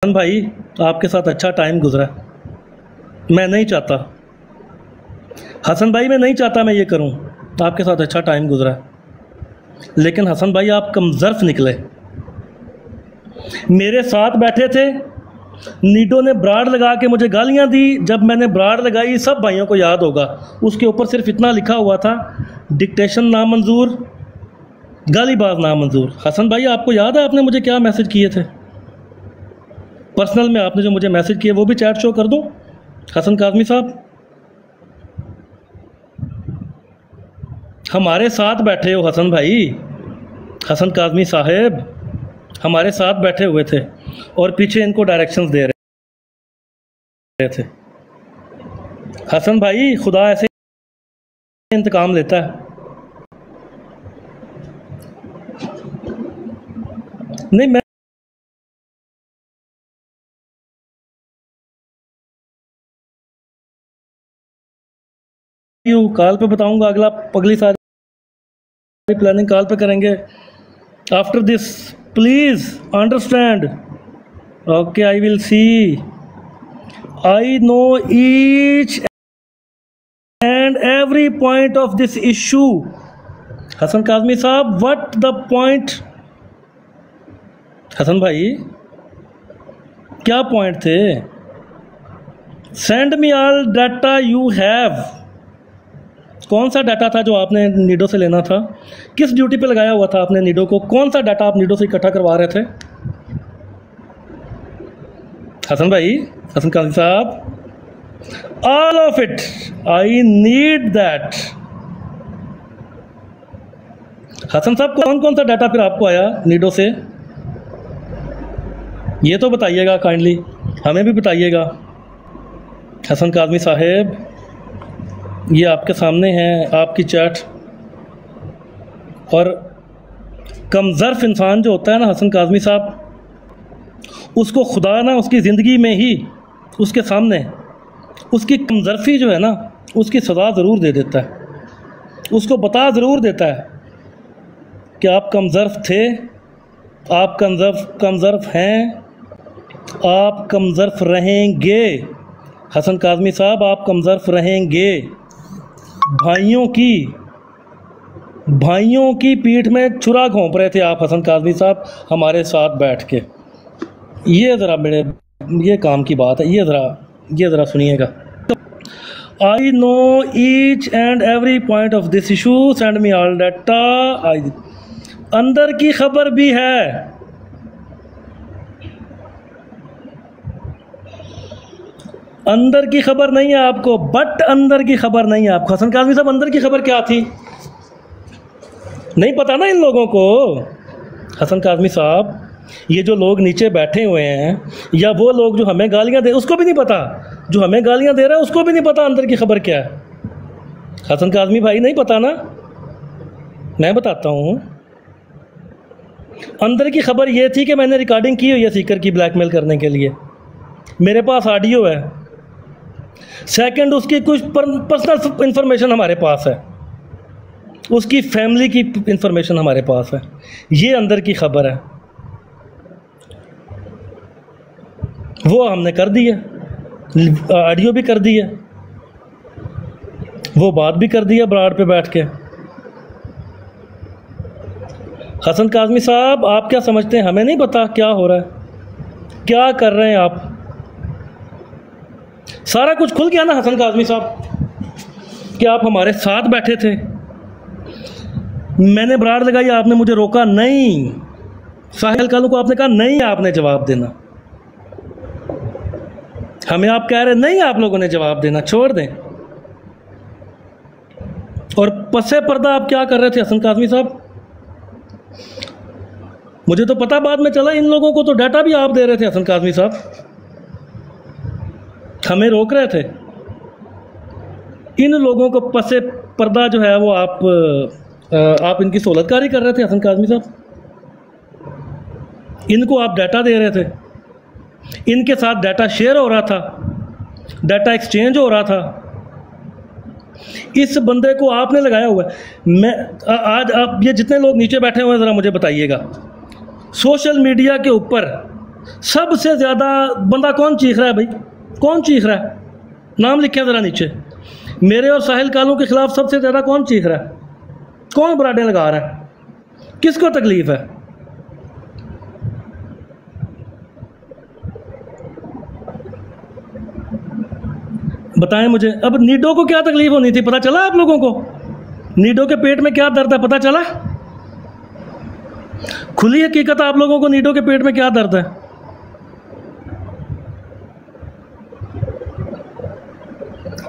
हसन भाई, आपके साथ अच्छा टाइम गुजरा। मैं नहीं चाहता हसन भाई, मैं नहीं चाहता मैं ये करूं। आपके साथ अच्छा टाइम गुजरा, लेकिन हसन भाई आप कमज़र्फ निकले। मेरे साथ बैठे थे, नीडो ने ब्राड़ लगा के मुझे गालियां दी। जब मैंने ब्राड़ लगाई, सब भाइयों को याद होगा, उसके ऊपर सिर्फ इतना लिखा हुआ था, डिक्टेशन नामंजूर, गालीबाज नामंजूर। हसन भाई, आपको याद है आपने मुझे क्या मैसेज किए थे? पर्सनल में आपने जो मुझे मैसेज किए वो भी चैट शो कर दूं? हसन काज़मी साहब, हमारे साथ बैठे हो हसन भाई, हसन काज़मी साहेब हमारे साथ बैठे हुए थे और पीछे इनको डायरेक्शंस दे रहे थे। हसन भाई, खुदा ऐसे इंतकाम लेता है। नहीं, मैं कॉल पे बताऊंगा, अगली सारी प्लानिंग कॉल पे करेंगे। After this please understand, okay? I will see, I know each and every point of this issue. Hasan Kazmi साहब, व्हाट द पॉइंट? हसन भाई, क्या पॉइंट थे? Send me all data you have. कौन सा डाटा था जो आपने नीडो से लेना था? किस ड्यूटी पे लगाया हुआ था आपने नीडो को? कौन सा डाटा आप नीडो से इकट्ठा करवा रहे थे? हसन भाई, हसन काज़मी साहब, all of it, I need that. Hasan साहब, कौन कौन सा डाटा फिर आपको आया नीडो से? ये तो बताइएगा काइंडली, हमें भी बताइएगा। हसन काज़मी साहेब, ये आपके सामने है आपकी चैट। और कमज़र्फ इंसान जो होता है ना हसन काज़मी साहब, उसको खुदा ना उसकी ज़िंदगी में ही उसके सामने उसकी कमज़र्फी जो है ना, उसकी सज़ा ज़रूर दे देता है। उसको बता ज़रूर देता है कि आप कमज़र्फ थे, आप कमज़र्फ हैं, आप कमज़र्फ रहेंगे। हसन काज़मी साहब, आप कमज़र्फ रहेंगे। भाइयों की पीठ में छुरा घोंप रहे थे आप हसन काज़मी साहब हमारे साथ बैठ के। ये ज़रा मेरे ये काम की बात है, ये ज़रा सुनिएगा। आई know each and every point of this issue, send me all data. अंदर की खबर भी है, अंदर की खबर नहीं है आपको, बट अंदर की खबर नहीं है आपको। हसन काज़मी साहब, अंदर की खबर क्या थी? नहीं पता ना इन लोगों को। हसन काज़मी साहब, ये जो लोग नीचे बैठे हुए हैं, या वो लोग जो हमें गालियां दे, उसको भी नहीं पता। जो हमें गालियां दे रहा है उसको भी नहीं पता अंदर की खबर क्या है। हसन काज़मी भाई, नहीं पता ना? मैं बताता हूँ। अंदर की खबर ये थी कि मैंने रिकॉर्डिंग की हुई है सीकर की ब्लैकमेल करने के लिए, मेरे पास ऑडियो है। सेकंड, उसकी कुछ पर्सनल इंफॉर्मेशन हमारे पास है, उसकी फैमिली की इंफॉर्मेशन हमारे पास है। ये अंदर की खबर है, वो हमने कर दी है, ऑडियो भी कर दी है, वो बात भी कर दी है ब्राड पे बैठ के। हसन काज़मी साहब, आप क्या समझते हैं हमें नहीं पता क्या हो रहा है, क्या कर रहे हैं आप? सारा कुछ खुल गया ना हसन काज़मी साहब कि आप हमारे साथ बैठे थे। मैंने ब्राड़ लगाई, आपने मुझे रोका नहीं। साहिल कालू को आपने कहा नहीं, आपने जवाब देना। हमें आप कह रहे नहीं, आप लोगों ने जवाब देना, छोड़ दें। और पसे पर्दा आप क्या कर रहे थे हसन काज़मी साहब? मुझे तो पता बाद में चला, इन लोगों को तो डाटा भी आप दे रहे थे हसन काज़मी साहब, हमें रोक रहे थे। इन लोगों को पसे पर्दा जो है वो आप इनकी सहूलतकारी कर रहे थे हसन काज़मी साहब। इनको आप डाटा दे रहे थे, इनके साथ डाटा शेयर हो रहा था, डाटा एक्सचेंज हो रहा था। इस बंदे को आपने लगाया हुआ है। मैं आज आप ये जितने लोग नीचे बैठे हुए हैं, ज़रा मुझे बताइएगा, सोशल मीडिया के ऊपर सबसे ज़्यादा बंदा कौन चीख रहा है भाई? कौन चीख रहा है? नाम लिखे ज़रा नीचे। मेरे और साहिल कालू के ख़िलाफ़ सबसे ज़्यादा कौन चीख रहा है? कौन बराडें लगा रहा है? किसको तकलीफ़ है? बताएं मुझे। अब नीडो को क्या तकलीफ़ होनी थी, पता चला आप लोगों को? नीडो के पेट में क्या दर्द है, पता चला? खुली हकीकत आप लोगों को नीडो के पेट में क्या दर्द है।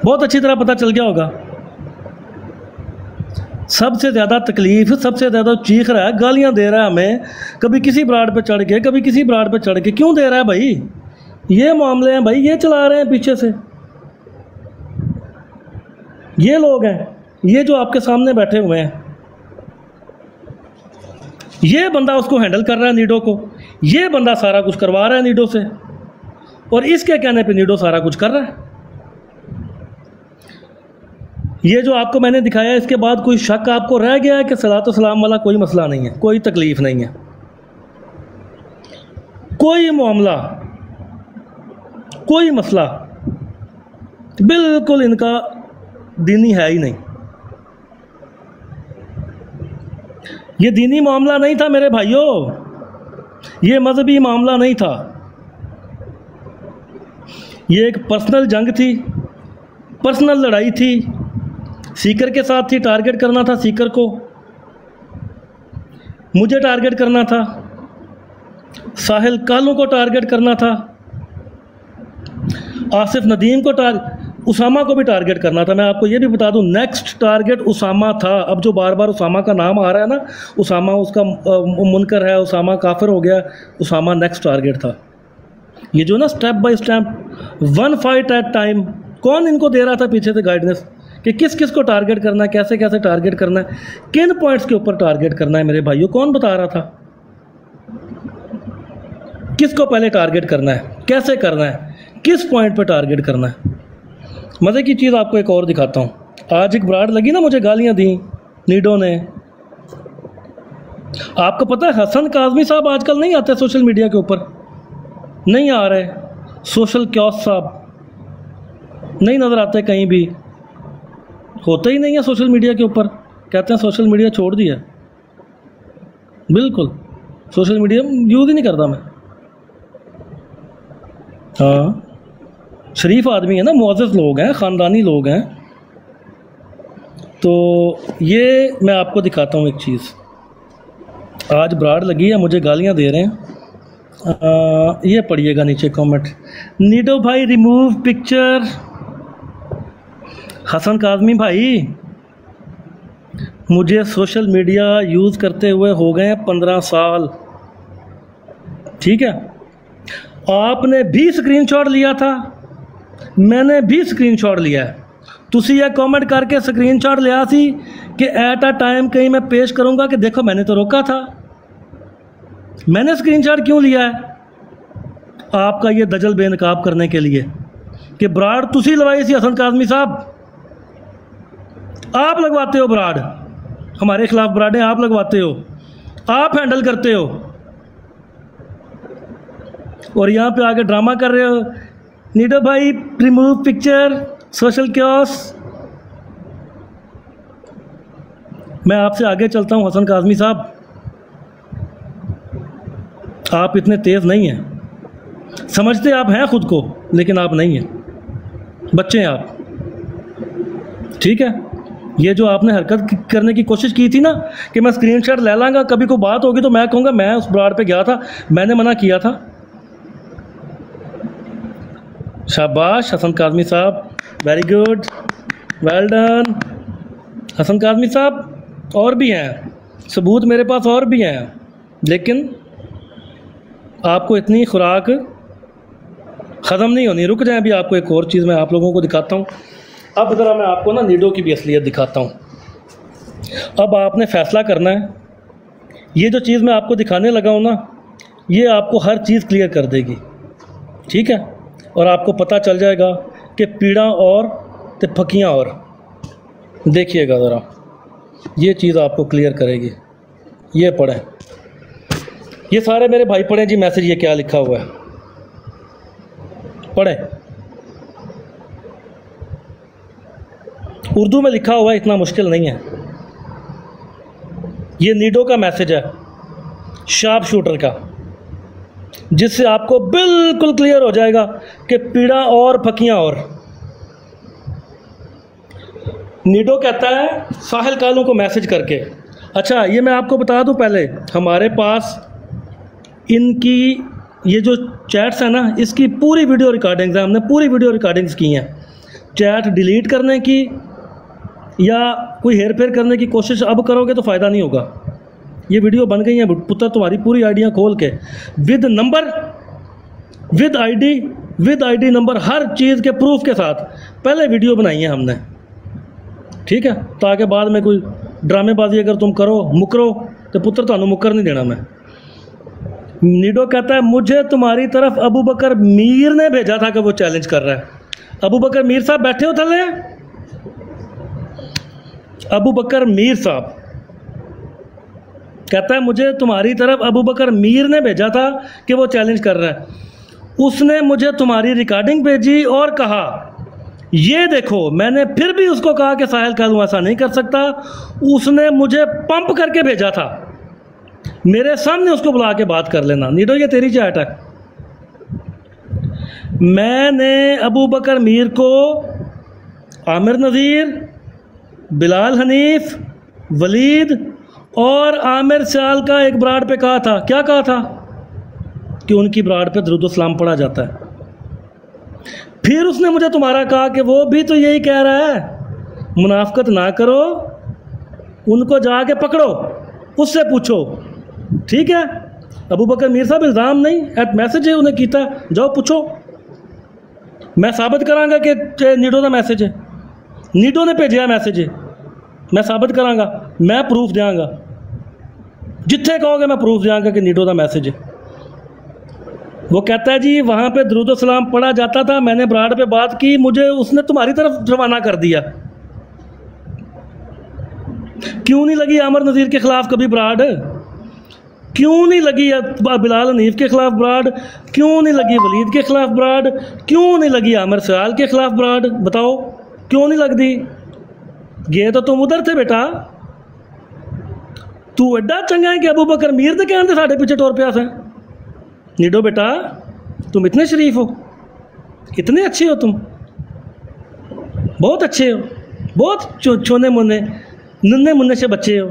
बहुत अच्छी तरह पता चल गया होगा। सबसे ज़्यादा तकलीफ़, सबसे ज़्यादा चीख रहा है, गालियां दे रहा है हमें, कभी किसी ब्राड पे चढ़ के, कभी किसी ब्राड पे चढ़ के। क्यों दे रहा है भाई? ये मामले हैं भाई, ये चला रहे हैं पीछे से, ये लोग हैं, ये जो आपके सामने बैठे हुए हैं। ये बंदा उसको हैंडल कर रहा है नीडो को, ये बंदा सारा कुछ करवा रहा है नीडो से, और इसके कहने पे नीडो सारा कुछ कर रहा है। ये जो आपको मैंने दिखाया, इसके बाद कोई शक आपको रह गया है कि सलातो सलाम वाला कोई मसला नहीं है, कोई तकलीफ़ नहीं है, कोई मामला, कोई मसला बिल्कुल इनका दीनी है ही नहीं। ये दीनी मामला नहीं था मेरे भाइयों, ये मजहबी मामला नहीं था, ये एक पर्सनल जंग थी, पर्सनल लड़ाई थी। सीकर के साथ थी, टारगेट करना था सीकर को, मुझे टारगेट करना था, साहिल कालू को टारगेट करना था, आसिफ नदीम को उसामा को भी टारगेट करना था। मैं आपको ये भी बता दूं, नेक्स्ट टारगेट उसामा था। अब जो बार बार उसामा का नाम आ रहा है ना, उसामा उसका मुनकर है, उसामा काफिर हो गया, उसामा नेक्स्ट टारगेट था। ये जो ना step by step, one fight at time, कौन इनको दे रहा था पीछे से गाइडेंस कि किस किस को टारगेट करना है, कैसे कैसे टारगेट करना है, किन पॉइंट्स के ऊपर टारगेट करना है मेरे भाइयों? कौन बता रहा था किसको पहले टारगेट करना है, कैसे करना है, किस पॉइंट पर टारगेट करना है? मज़े की चीज़ आपको एक और दिखाता हूँ। आज एक ब्राड लगी ना, मुझे गालियाँ दी नीडो ने। आपको पता है हसन काज़मी साहब आजकल नहीं आते सोशल मीडिया के ऊपर, नहीं आ रहे। सोशल क्योस साहब नहीं नज़र आते कहीं भी, होते ही नहीं है सोशल मीडिया के ऊपर। कहते हैं सोशल मीडिया छोड़ दिया। बिल्कुल सोशल मीडिया यूज़ ही नहीं करता मैं। हाँ, शरीफ आदमी है ना, मुअज़्ज़ज़ लोग हैं, ख़ानदानी लोग हैं। तो ये मैं आपको दिखाता हूँ एक चीज़। आज ब्राड लगी है, मुझे गालियाँ दे रहे हैं। ये पढ़िएगा नीचे कमेंट। नीडो भाई रिमूव पिक्चर। हसन काज़मी भाई, मुझे सोशल मीडिया यूज़ करते हुए हो गए 15 साल, ठीक है? आपने भी स्क्रीनशॉट लिया था, मैंने भी स्क्रीनशॉट लिया है। तुसी ये कमेंट करके स्क्रीनशॉट लिया सी कि एट अ टाइम कहीं मैं पेश करूंगा कि देखो मैंने तो रोका था। मैंने स्क्रीनशॉट क्यों लिया है? आपका ये दजल बेनकाब करने के लिए कि ब्राड तुसी लवाई सी हसन काज़मी साहब, आप लगवाते हो ब्राड, हमारे खिलाफ ब्राडें आप लगवाते हो, आप हैंडल करते हो, और यहाँ पे आके ड्रामा कर रहे हो। नीडो भाई रिमूव पिक्चर, सोशल क्योस। मैं आपसे आगे चलता हूँ हसन काज़मी साहब, आप इतने तेज़ नहीं हैं। समझते आप हैं खुद को, लेकिन आप नहीं हैं, बच्चे हैं आप, ठीक है? ये जो आपने हरकत करने की कोशिश की थी ना कि मैं स्क्रीनशॉट ले लाँगा, कभी कोई बात होगी तो मैं कहूँगा मैं उस ब्राड पे गया था, मैंने मना किया था। शाबाश हसन काज़मी साहब, very good, well done Hasan Kazmi साहब। और भी हैं सबूत मेरे पास, और भी हैं, लेकिन आपको इतनी खुराक ख़त्म नहीं होनी। रुक जाएं, अभी आपको एक और चीज़ मैं आप लोगों को दिखाता हूँ। अब ज़रा मैं आपको ना नीडो की भी असलियत दिखाता हूँ। अब आपने फ़ैसला करना है। ये जो चीज़ मैं आपको दिखाने लगा हूँ ना, ये आपको हर चीज़ क्लियर कर देगी, ठीक है? और आपको पता चल जाएगा कि पीड़ा और ते फकियाँ और। देखिएगा ज़रा, ये चीज़ आपको क्लियर करेगी। ये पढ़ें, ये सारे मेरे भाई पढ़े जी मैसेज, ये क्या लिखा हुआ है, पढ़े। उर्दू में लिखा हुआ है, इतना मुश्किल नहीं है। ये नीडो का मैसेज है, शार्प शूटर का, जिससे आपको बिल्कुल क्लियर हो जाएगा कि पीड़ा और फकियां और। नीडो कहता है साहिल कालू को मैसेज करके। अच्छा, ये मैं आपको बता दूं पहले, हमारे पास इनकी ये जो चैट्स हैं ना, इसकी पूरी वीडियो रिकॉर्डिंग्स हैं, हमने पूरी वीडियो रिकॉर्डिंग्स की हैं। चैट डिलीट करने की या कोई हेर फेर करने की कोशिश अब करोगे तो फ़ायदा नहीं होगा। ये वीडियो बन गई है पुत्र, तुम्हारी पूरी आइडियाँ खोल के, with number, with ID number, हर चीज़ के प्रूफ के साथ पहले वीडियो बनाई है हमने, ठीक है, ताकि बाद में कोई ड्रामेबाजी अगर तुम करो मुकरो तो पुत्र थानू मुकर नहीं देना मैं। नीडो कहता है मुझे तुम्हारी तरफ अबू बकर मीर ने भेजा था कि वो चैलेंज कर रहा है। अबू बकर मीर साहब बैठे हो थले, अबू बकर मीर साहब कहता है मुझे तुम्हारी तरफ अबू बकर मीर ने भेजा था कि वो चैलेंज कर रहा है। उसने मुझे तुम्हारी रिकॉर्डिंग भेजी और कहा ये देखो, मैंने फिर भी उसको कहा कि साहिल कालू ऐसा नहीं कर सकता। उसने मुझे पंप करके भेजा था, मेरे सामने उसको बुला के बात कर लेना। नीडो ये तेरी चैट है। मैंने अबू बकर मीर को आमिर नज़ीर, बिलाल हनीफ, वलीद और आमिर सियाल का एक ब्राड पे कहा था। क्या कहा था? कि उनकी ब्राड पे दरूद सलाम पढ़ा जाता है। फिर उसने मुझे तुम्हारा कहा कि वो भी तो यही कह रहा है, मुनाफकत ना करो, उनको जाके पकड़ो, उससे पूछो, ठीक है। अबू बकर मीर साहब इल्ज़ाम नहीं, एट मैसेज है उन्हें कीता, जाओ पूछो। मैं साबित करांगा कि नीडो का मैसेज है, नीडो ने भेजा मैसेज है, मैं साबित करांगा, मैं प्रूफ देंगा, जिथे कहोगे मैं प्रूफ देंगा कि नीडो का मैसेज है। वो कहता है जी वहाँ पे दरूद सलाम पढ़ा जाता था, मैंने ब्राड पे बात की, मुझे उसने तुम्हारी तरफ रवाना कर दिया। क्यों नहीं लगी आमिर नज़ीर के खिलाफ कभी ब्राड? क्यों नहीं लगी बिलाल हनीफ के खिलाफ ब्राड? क्यों नहीं लगी वलीद के खिलाफ ब्राड? क्यों नहीं लगी आमिर सियाल के खिलाफ ब्राड? बताओ क्यों नहीं लग दी? ये तो तुम उधर थे बेटा, तू एडा चंगा है कि अबू बकर मीर ने कहते साढ़े पीछे टोर प्यास है। नीडो बेटा तुम इतने शरीफ हो, इतने अच्छे हो, तुम बहुत अच्छे हो, बहुत छोने मुन्ने नन्हे मुन्ने से बच्चे हो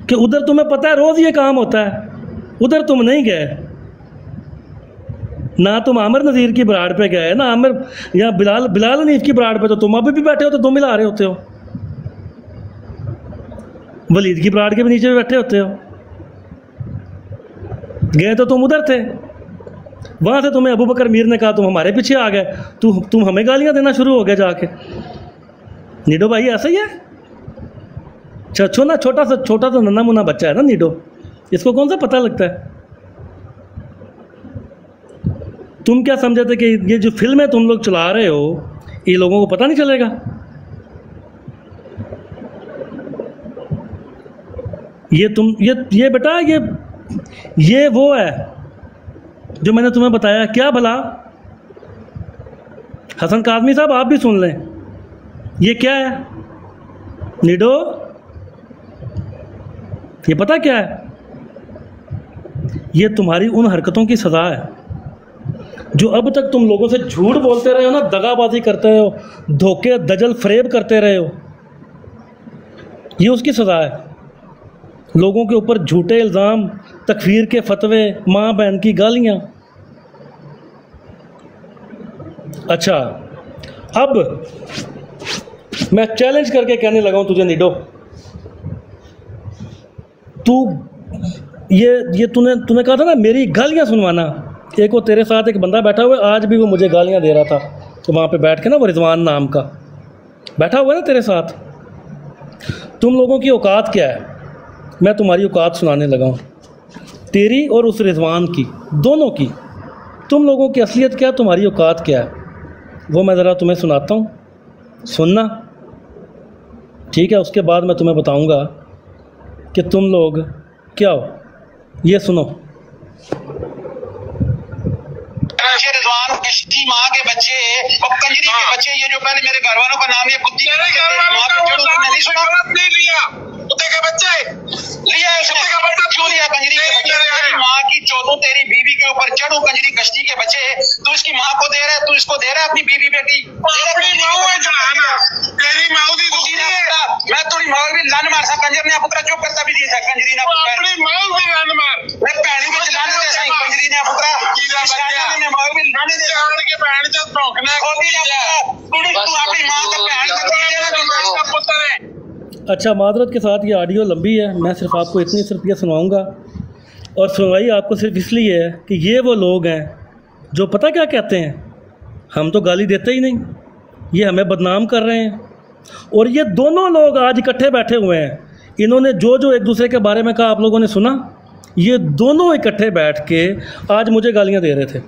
कि उधर तुम्हें पता है रोज़ ये काम होता है, उधर तुम नहीं गए ना, तुम आमिर नज़ीर की ब्राड पे गए ना, आमिर या बिलाल हनीफ की ब्राड पे तो तुम अभी भी बैठे हो, तो तुम मिला रहे होते हो, वलीद की ब्राड के भी नीचे भी बैठे होते हो। गए तो तुम उधर थे, वहाँ से तुम्हें अबू बकर मीर ने कहा तुम हमारे पीछे आ गए, तुम हमें गालियाँ देना शुरू हो गए जाके। नीडो भाई ऐसा ही है, छोटा सा नन्ना मुन्ना बच्चा है ना नीडो, इसको कौन सा पता लगता है? तुम क्या समझते कि ये जो फिल्में तुम लोग चला रहे हो ये लोगों को पता नहीं चलेगा? ये बेटा ये वो है जो मैंने तुम्हें बताया। क्या भला हसन काज़मी साहब आप भी सुन लें, ये क्या है नीडो? ये पता क्या है? ये तुम्हारी उन हरकतों की सज़ा है जो अब तक तुम लोगों से झूठ बोलते रहे हो ना, दगाबाजी करते रहे हो, धोखे दजल फरेब करते रहे हो, ये उसकी सज़ा है। लोगों के ऊपर झूठे इल्ज़ाम, तकफीर के फतवे, माँ बहन की गालियाँ। अच्छा अब मैं चैलेंज करके कहने लगा हूँ तुझे नीडो, तू ये तूने कहा था ना मेरी गालियाँ सुनवाना। एक वो तेरे साथ एक बंदा बैठा हुआ है, आज भी वो मुझे गालियाँ दे रहा था, तो वहाँ पे बैठ के ना, वो रिजवान नाम का बैठा हुआ है ना तेरे साथ। तुम लोगों की औकात क्या है? मैं तुम्हारी औकात सुनाने लगा हूँ, तेरी और उस रिजवान की, दोनों की। तुम लोगों की असलियत क्या है, तुम्हारी औकात क्या है, वो मैं ज़रा तुम्हें सुनाता हूँ, सुनना, ठीक है? उसके बाद मैं तुम्हें बताऊँगा कि तुम लोग क्या हो। ये सुनो। रिजवान किसी माँ के बच्चे और कंजरी के बच्चे, ये जो पहले मेरे घर वालों का नाम है कुत्ती के बच्चे, नहीं लिया, कुत्ते के बच्चे लिया, कुत्ते का बच्चा क्यों लिया? कंजरी के बच्चे, तेरी माँ की चोदों, तेरी बीवी के ऊपर चढ़ो, कंजरी कश्ती के बच्चे तू इसकी माँ को दे रहा है, तू इसको दे रहा है अपनी बीवी बेटी, अपनी माँ है चढ़ाना, तेरी माँ दी दुखी है। मैं थोड़ी माँ भी लन मार सा, कंजर ने पुत्रा चुप करता भी दिया कंजरी ना अपनी माँ भी लन मार, मैं पहली में चलाने दे सही कंजरी ने पुत्रा ने माँ भी लाने दे के बहन से भौंकना खोदी ना तू अपनी माँ का बहन से इसका पुत्र है। अच्छा, मादरत के साथ ये ऑडियो लंबी है, मैं सिर्फ आपको इतनी सिर्फ ये सुनाऊंगा, और सुनवाई आपको सिर्फ इसलिए है कि ये वो लोग हैं जो पता क्या कहते हैं, हम तो गाली देते ही नहीं, ये हमें बदनाम कर रहे हैं। और ये दोनों लोग आज इकट्ठे बैठे हुए हैं, इन्होंने जो जो एक दूसरे के बारे में कहा आप लोगों ने सुना, ये दोनों इकट्ठे बैठ के आज मुझे गालियां दे रहे थे।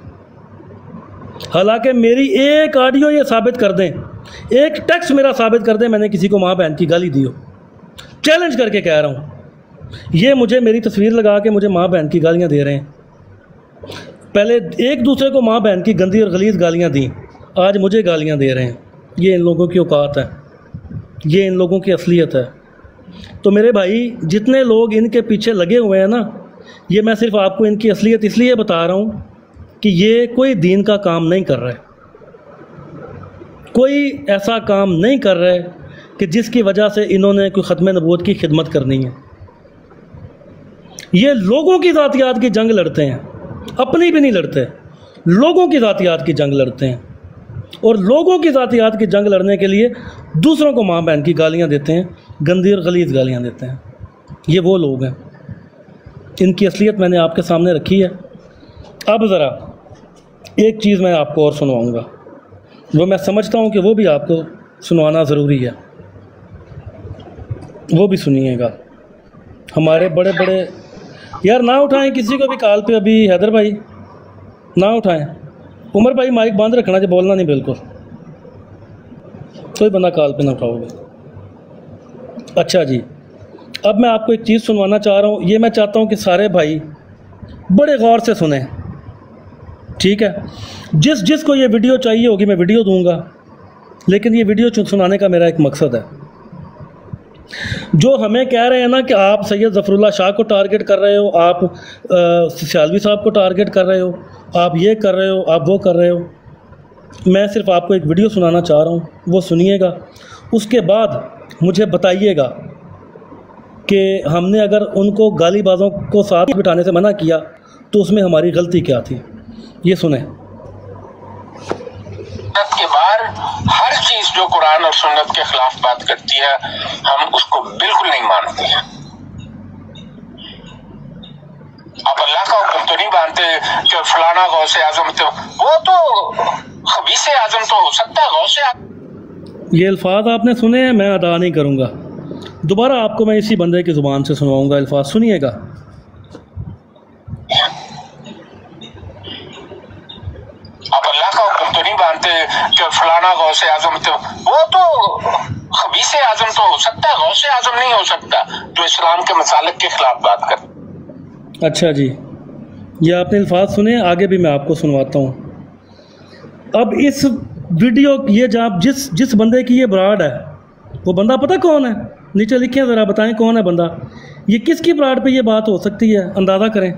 हालांकि मेरी एक ऑडियो ये साबित कर दें, एक टेक्स्ट मेरा साबित कर दें मैंने किसी को माँ बहन की गाली दी हो, चैलेंज करके कह रहा हूँ। ये मुझे मेरी तस्वीर लगा के मुझे माँ बहन की गालियाँ दे रहे हैं। पहले एक दूसरे को माँ बहन की गंदी और गलीज़ गालियाँ दी, आज मुझे गालियाँ दे रहे हैं। ये इन लोगों की औकात है, ये इन लोगों की असलियत है। तो मेरे भाई, जितने लोग इनके पीछे लगे हुए हैं ना, ये मैं सिर्फ आपको इनकी असलियत इसलिए बता रहा हूँ कि ये कोई दीन का काम नहीं कर रहे, कोई ऐसा काम नहीं कर रहे कि जिसकी वजह से इन्होंने कोई ख़त्म नबूवत की खिदमत करनी है। ये लोगों की ज़ातियात की जंग लड़ते हैं, अपनी भी नहीं लड़ते, लोगों की ज़ातियात की जंग लड़ते हैं। और लोगों की ज़ातियात की जंग लड़ने के लिए दूसरों को माँ बहन की गालियाँ देते हैं, गंदी और गलीज़ गालियाँ देते हैं। ये वो लोग हैं, इनकी असलियत मैंने आपके सामने रखी है। अब ज़रा एक चीज़ मैं आपको और सुनवाऊँगा, वो मैं समझता हूँ कि वो भी आपको सुनवाना ज़रूरी है, वो भी सुनिएगा। हमारे बड़े बड़े यार, ना उठाएं किसी को भी कॉल पे, अभी हैदर भाई ना उठाएं, उमर भाई माइक बंद रखना, जो बोलना नहीं बिल्कुल, कोई बंदा कॉल पे ना उठाओगे। अच्छा जी, अब मैं आपको एक चीज़ सुनवाना चाह रहा हूँ, ये मैं चाहता हूँ कि सारे भाई बड़े गौर से सुने, ठीक है? जिस को ये वीडियो चाहिए होगी मैं वीडियो दूंगा, लेकिन ये वीडियो सुनाने का मेरा एक मकसद है। जो हमें कह रहे हैं ना कि आप सैयद ज़फ़रुल्लाह शाह को टारगेट कर रहे हो, आप सियालवी साहब को टारगेट कर रहे हो, आप ये कर रहे हो, आप वो कर रहे हो, मैं सिर्फ आपको एक वीडियो सुनाना चाह रहा हूँ, वो सुनिएगा। उसके बाद मुझे बताइएगा कि हमने अगर उनको गालीबाजों को साथ बिठाने से मना किया तो उसमें हमारी गलती क्या थी। ये सुने। के बाहर हर चीज जो कुरान और सुन्नत के खिलाफ बात करती है, हम उसको बिल्कुल नहीं मानते हैं। आप अल्लाह का हुक्म तो नहीं मानते कि फलाना गौसे आजम, तो वो तो खबीसे आजम तो हो सकता है, गौसे। ये अल्फाज आपने सुने हैं, मैं अदा नहीं करूँगा, दोबारा आपको मैं इसी बंदे की ज़ुबान से सुनवाऊँगा। अल्फाज सुनिएगा। आप अल्लाह का हुक्म तो नहीं मानते कि फलाना गौसे आजम, तो वो तो खबीसे आजम तो हो सकता है, गौसे आजम नहीं हो सकता जो इस्लाम के मसालिक के खिलाफ बात कर। अच्छा जी, ये आपने अल्फाज सुने, आगे भी मैं आपको सुनवाता हूँ। अब इस वीडियो, ये जब जिस बंदे की ये ब्राड है, वो बंदा पता कौन है? नीचे लिखिए ज़रा, बताएं कौन है बंदा। ये किसकी ब्राड पे ये बात हो सकती है, अंदाज़ा करें।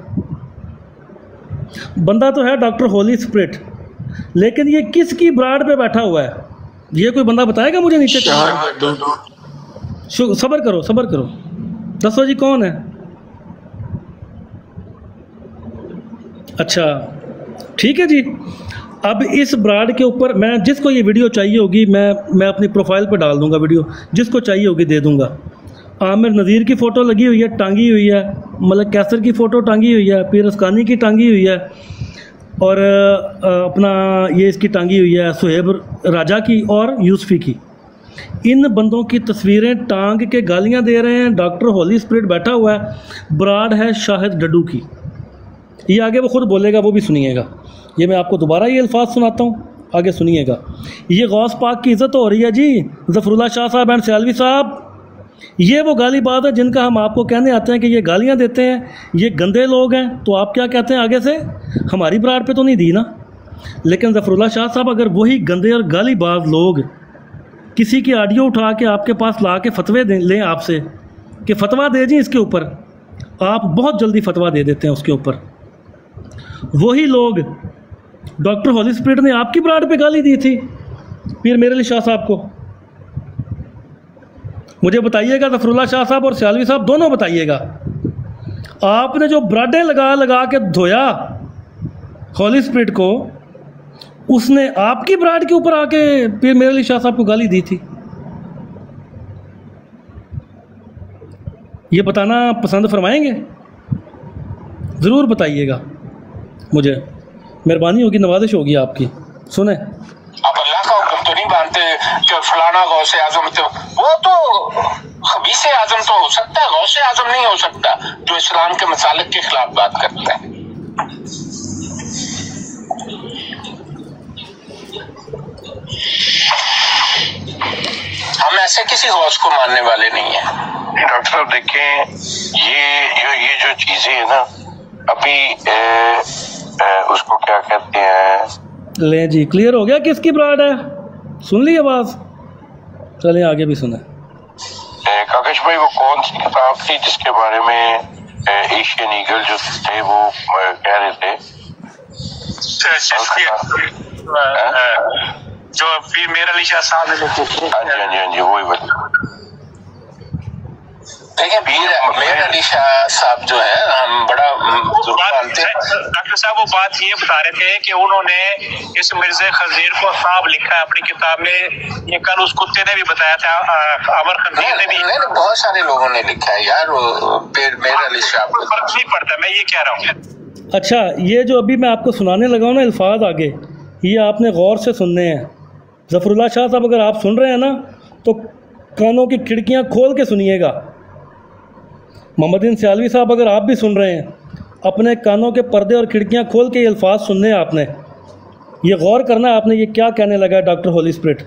बंदा तो है डॉक्टर होली स्प्रिट, लेकिन ये किसकी ब्राड पे बैठा हुआ है, ये कोई बंदा बताएगा मुझे नीचे? सब्र करो, सब्र करो, दसो जी कौन है। अच्छा ठीक है जी। अब इस ब्राड के ऊपर मैं, जिसको ये वीडियो चाहिए होगी, मैं अपनी प्रोफाइल पर डाल दूंगा वीडियो, जिसको चाहिए होगी दे दूंगा। आमिर नज़ीर की फ़ोटो लगी हुई है, टांगी हुई है, मलक कैसर की फ़ोटो टांगी हुई है, पीर अस्कानी की टांगी हुई है, और अपना ये इसकी टांगी हुई है सुहेब राजा की और यूसफ़ी की। इन बंदों की तस्वीरें टांग के गालियां दे रहे हैं। डॉक्टर होली स्पिरिट बैठा हुआ है, ब्राड है शाहिद डड्डू की। ये आगे वो खुद बोलेगा, वो भी सुनिएगा। ये मैं आपको दोबारा ये अल्फाज सुनाता हूँ, आगे सुनिएगा। ये गौस पाक की इज़्ज़त हो रही है जी, ज़फ़रुल्लाह शाह साहब एंड सियालवी साहब, ये वो गाली बात है जिनका हम आपको कहने आते हैं कि ये गालियाँ देते हैं, ये गंदे लोग हैं, तो आप क्या कहते हैं आगे से? हमारी ब्रांड पे तो नहीं दी ना। लेकिन ज़फ़रुल्लाह शाह साहब, अगर वही गंदे और गालीबाज लोग किसी की ऑडियो उठा के आपके पास ला के फतवे लें आपसे कि फ़तवा दे जी इसके ऊपर, आप बहुत जल्दी फतवा दे देते हैं उसके ऊपर। वही लोग, डॉक्टर हॉली स्पिरिट ने आपकी ब्रांड पे गाली दी थी पीर मेर अली शाह साहब को। मुझे बताइएगा, ज़फ़रुल्लाह शाह साहब और सियालवी साहब दोनों बताइएगा, आपने जो ब्राडें लगा लगा के धोया हॉली स्पिरिट को, उसने आपकी ब्रांड के ऊपर आके पीर मेर अली शाह साहब को गाली दी थी। ये बताना पसंद फरमाएंगे? ज़रूर बताइएगा, मुझे मेहरबानी होगी, नवाजिश होगी आपकी। सुने, आप अल्लाह का हुक्म तो नहीं मानते कि फलाना गौसे आजम, तो वो तो खबीसे आजम तो हो सकता है, गौसे आजम नहीं हो सकता जो इस्लाम के मसालिक के खिलाफ बात करता है। हम ऐसे किसी गौस को मानने वाले नहीं है। डॉक्टर साहब देखें, ये जो चीजें है ना, अभी उसको क्या कहते हैं, ले जी, क्लियर हो गया किसकी ब्रांड है? सुन ली आवाज? चले आगे भी सुने। काकश भाई, वो कौन सी किताब थी जिसके बारे में एशियन ईगल जो थे वो कह रहे थे जो पीर मेर अली शाह साहब ने लिखी थी? हाँ जी, वही बता। देखिए, पीर मेर अली शाह साहब जो है, हम बड़ा मानते हैं। डॉक्टर साहब वो बात ये बता रहे थे कि उन्होंने इस मिर्ज़ा खंजीर को साहब लिखा है अपनी किताब में। ये कल उस कुत्ते ने भी बताया था, अमर खंजीर ने भी। नहीं, बहुत सारे लोगों ने लिखा है यार, वो पीर मेर अली शाह को फर्क नहीं पड़ता, मैं ये कह रहा हूँ। अच्छा, ये जो अभी मैं आपको सुनाने लगा हूँ ना अल्फाज आगे, ये आपने गौर से सुनने हैं। ज़फ़रुल्लाह शाह साहब, अगर आप सुन रहे हैं ना तो कानों की खिड़कियाँ खोल के सुनिएगा। मोहम्मदीन सियालवी साहब, अगर आप भी सुन रहे हैं, अपने कानों के पर्दे और खिड़कियाँ खोल के ये अल्फाज सुनने हैं आपने। ये गौर करना है आपने, ये क्या कहने लगा है डॉक्टर हॉली स्पिरिट।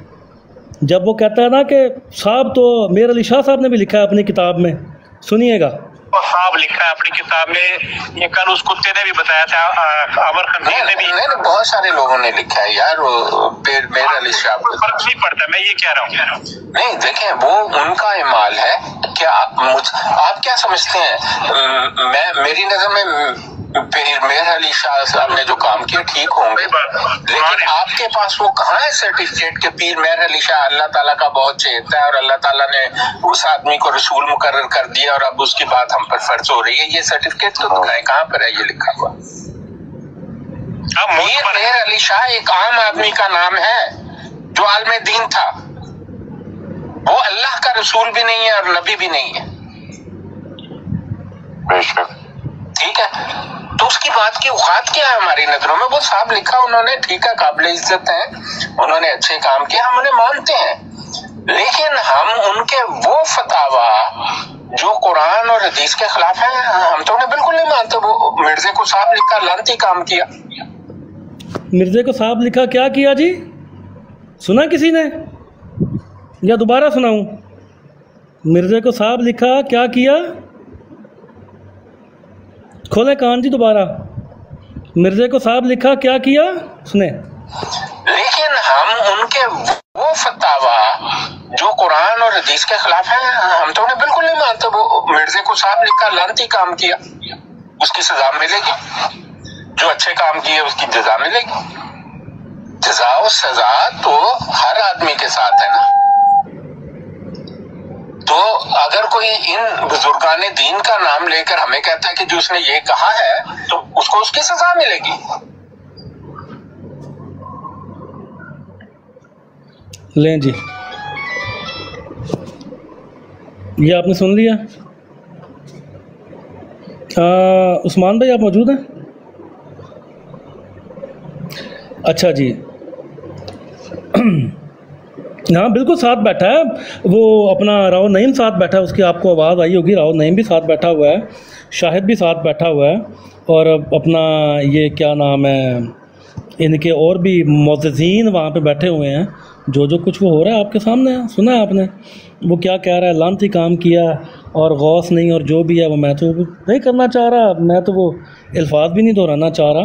जब वो कहता है ना कि साहब तो मेर अली शाह साहब ने भी लिखा है अपनी किताब में, सुनिएगा। साहब लिखा है अपनी किताब में, ये कल उस कुत्ते ने भी बताया था, अमर खंजीर ने भी। नहीं, बहुत सारे लोगों ने लिखा है यार, वो पीर मेर अली शाह को फर्क नहीं पड़ता, मैं ये कह रहा हूँ। नहीं, देखें, वो उनका इमाल है। क्या आप क्या समझते हैं? मेरी नजर में पीर मेर अली शाह साहब ने जो काम किया ठीक होंगे, लेकिन आपके पास वो कहाँ है सर्टिफिकेट कि पीर मेर अली शाह अल्लाह ताला का बहुत चहेता है और अल्लाह ताला ने उस आदमी को रसूल मुकर्रर कर दिया और अब उसकी बात हम पर फर्ज हो रही है? ये सर्टिफिकेट तो दिखाएं, कहाँ पर है ये लिखा हुआ? पीर मेर अली शाह एक आम आदमी का नाम है जो आलमे दीन था। वो अल्लाह का रसूल भी नहीं है और नबी भी नहीं है। बेशक, ठीक है, तो उसकी बात की औकात क्या है हमारी नजरों में? वो साहब लिखा उन्होंने, ठीक है, काबिल इज्जत है, उन्होंने अच्छे काम किया, हम उन्हें मानते हैं। लेकिन हम उनके वो फतावा जो कुरान और हदीस के खिलाफ है, हम तो उन्हें बिल्कुल नहीं मानते। वो मिर्जे को साहब लिखा लानती काम किया। मिर्जे को साहब लिखा क्या किया जी? सुना किसी ने या दोबारा सुनाऊं? मिर्जे को साहब लिखा क्या किया? खोले कान जी दोबारा। मिर्जे को साहब लिखा क्या किया? सुने। लेकिन हम उनके वो फतावा जो कुरान और हदीस के खिलाफ है, हम तो उन्हें बिल्कुल नहीं मानते। वो मिर्जे को साहब लिखा लानती काम किया, उसकी सजा मिलेगी। जो अच्छे काम किए उसकी जजा मिलेगी। जजा और सजा तो हर आदमी के साथ है ना। तो अगर कोई इन बुजुर्गाने दीन का नाम लेकर हमें कहता है कि जो उसने ये कहा है, तो उसको उसकी सजा मिलेगी। लें जी, ये आपने सुन लिया। उस्मान भाई, आप मौजूद हैं? अच्छा जी, हाँ बिल्कुल साथ बैठा है वो अपना राव नईम साथ बैठा है, उसकी आपको आवाज़ आई होगी। राव नईम भी साथ बैठा हुआ है, शाहिद भी साथ बैठा हुआ है, और अपना ये क्या नाम है, इनके और भी मुअज़्ज़िज़ीन वहाँ पे बैठे हुए हैं। जो कुछ वो हो रहा है आपके सामने है, सुना है आपने। वो क्या कह रहा है, लानती काम किया और गौस नहीं और जो भी है वो मैं तो नहीं करना चाह रहा, मैं तो वो अल्फाज भी नहीं दोहराना चाह रहा।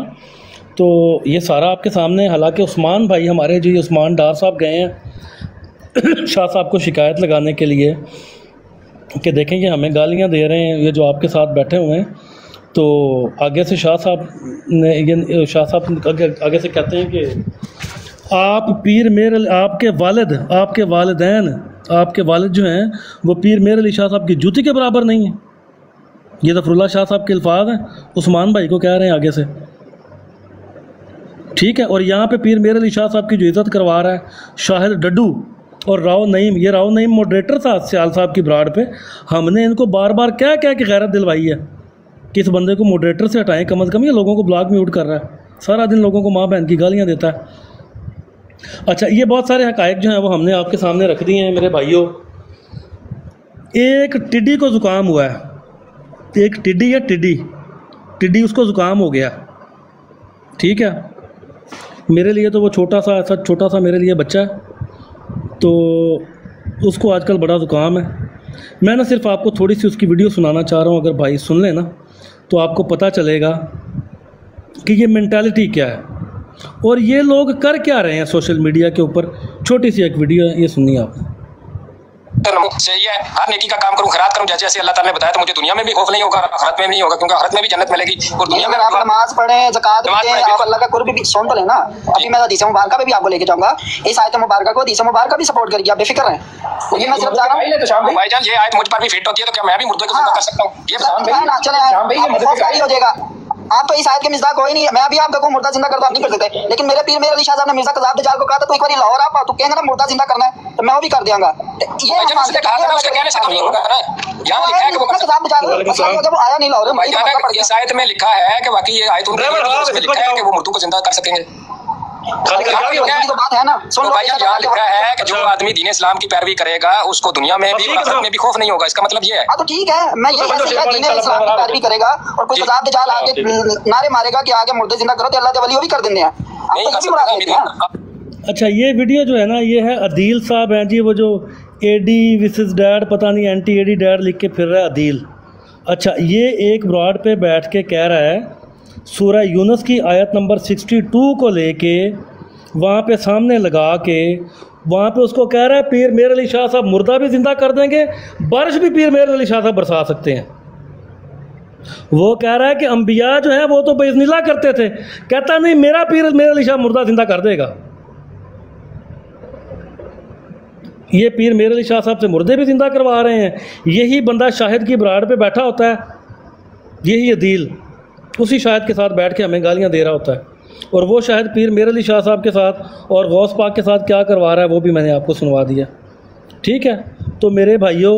तो ये सारा आपके सामने। हालांकि उस्मान भाई हमारे जो ये उस्मान डार साहब गए हैं शाह साहब को शिकायत लगाने के लिए कि देखें कि हमें गालियां दे रहे हैं ये जो आपके साथ बैठे हुए हैं। तो आगे से शाह साहब ने ये शाह साहब आगे से कहते हैं कि आप पीर मेर आपके वालिदैन आपके वालिद जो हैं वो पीर मेर अली शाह साहब की जूती के बराबर नहीं है। ये ज़फ़रुल्लाह शाह साहब के अल्फाज हैं, उस्मान भाई को कह रहे हैं आगे से, ठीक है। और यहाँ पे पीर मेर अली शाह साहब की जो इज़्ज़त करवा रहा है शाहिद डड्डू और राव नईम, ये राव नईम मॉडरेटर था सियाल साहब की ब्राड पे। हमने इनको बार बार क्या क्या कि गैरत दिलवाई है कि इस बंदे को मॉडरेटर से हटाएं, कम अज़ कम। ये लोगों को ब्लॉक म्यूट कर रहा है, सारा दिन लोगों को माँ बहन की गालियाँ देता है। अच्छा, ये बहुत सारे हक़ाइक़ जो हैं वो हमने आपके सामने रख दिए हैं मेरे भाइयों। एक टिड्डी को ज़ुकाम हुआ है, एक टिड्डी है, टिड्डी उसको ज़ुकाम हो गया, ठीक है। मेरे लिए तो वो छोटा सा मेरे लिए बच्चा है, तो उसको आजकल बड़ा ज़ुकाम है। मैं ना सिर्फ आपको थोड़ी सी उसकी वीडियो सुनाना चाह रहा हूँ, अगर भाई सुन लें ना तो आपको पता चलेगा कि ये मेंटालिटी क्या है और ये लोग कर क्या रहे हैं सोशल मीडिया के ऊपर। छोटी सी एक वीडियो है, ये सुनिए आप। चाहिए हर नेकी का काम करूं, खैरात करूं, जैसे अल्लाह ताला ने बताया, तो मुझे दुनिया में भी खौफ नहीं होगा, आखिरत में भी नहीं होगा, क्योंकि आखिरत में भी जन्नत मिलेगी और दुनिया में आप नमाज पढ़ें, ज़कात दें, आप अल्लाह का कुर्ब भी सुन तो लेना। अभी मैं हदीस मुबारका पे भी आपको लेके जाऊंगा, इस आयत मुबारका को हदीस मुबारका भी सपोर्ट करिए, आप बेफिक्र रहें। ये मैं सिर्फ जा रहा हूं भाईजान, ये आयत मुझ पर भी फिट होती है, तो क्या मैं भी मुर्दे को जिंदा कर सकता हूं? ये चले हो जाएगा। आप तो इस आयत के मिज़ाक हो ही नहीं। मैं भी आपका को मुर्दा जिंदा कर दो, आप नहीं कर सकते, लेकिन मेरे पीर मेरे अली शाह साहब ने मिर्जा कज़ाब दजाल को कहा था तो एक बार लाहौर आप तू कहेंगे ना मुर्दा जिंदा करना है तो मैं वो भी कर देंगा। ये उसने कहा था, उसके कहने से तो नहीं होगा ना। यहां लिखा है कि वो कज़ाब दजाल जब आया नहीं लाहौर, इस आयत में लिखा है कि बाकी ये आयत में लिखा है कि वो मुर्दों को जिंदा कर सकेंगे। तो बात है ना, सुन लो, यहाँ लिखा है कि जो आदमी दीन इस्लाम की पैरवी करेगा उसको दुनिया में भी आखिरत में भी खौफ नहीं होगा। इसका मतलब ये है। तो ठीक है, मैं ये दीन इस्लाम की पैरवी करेगा और कोई कज़ाब दजाल आके नारे मारेगा कि आगे मुर्दे जिंदा करो तो अल्लाह के वली वो भी कर देंगे हैं। अच्छा, ये वीडियो जो है ना, ये है अदील साहब हैं जी, वो जो एडी विसेस डैड, पता नहीं एंटी एडी डैड लिख के फिर रहा है अदील। अच्छा, ये एक ब्रॉड पे बैठ के कह रहा है सूरह यूनुस की आयत नंबर 62 को लेके वहाँ पे सामने लगा के वहाँ पे उसको कह रहा है पीर मेर अली शाह साहब मुर्दा भी ज़िंदा कर देंगे, बारिश भी पीर मेर अली शाह साहब बरसा सकते हैं। वो कह रहा है कि अंबिया जो है वो तो बेइज़्निल्लाह करते थे, कहता नहीं मेरा पीर मेर अली शाह मुर्दा ज़िंदा कर देगा। ये पीर मेर अली शाह साहब से मुर्दे भी ज़िंदा करवा रहे हैं। यही बंदा शाहिद की ब्राड पे बैठा होता है, यही अदील उसी शाहिद के साथ बैठ के हमें गालियां दे रहा होता है। और वो शाहिद पीर मेर अली शाह साहब के साथ और गौस पाक के साथ क्या करवा रहा है वो भी मैंने आपको सुनवा दिया, ठीक है। तो मेरे भाइयों,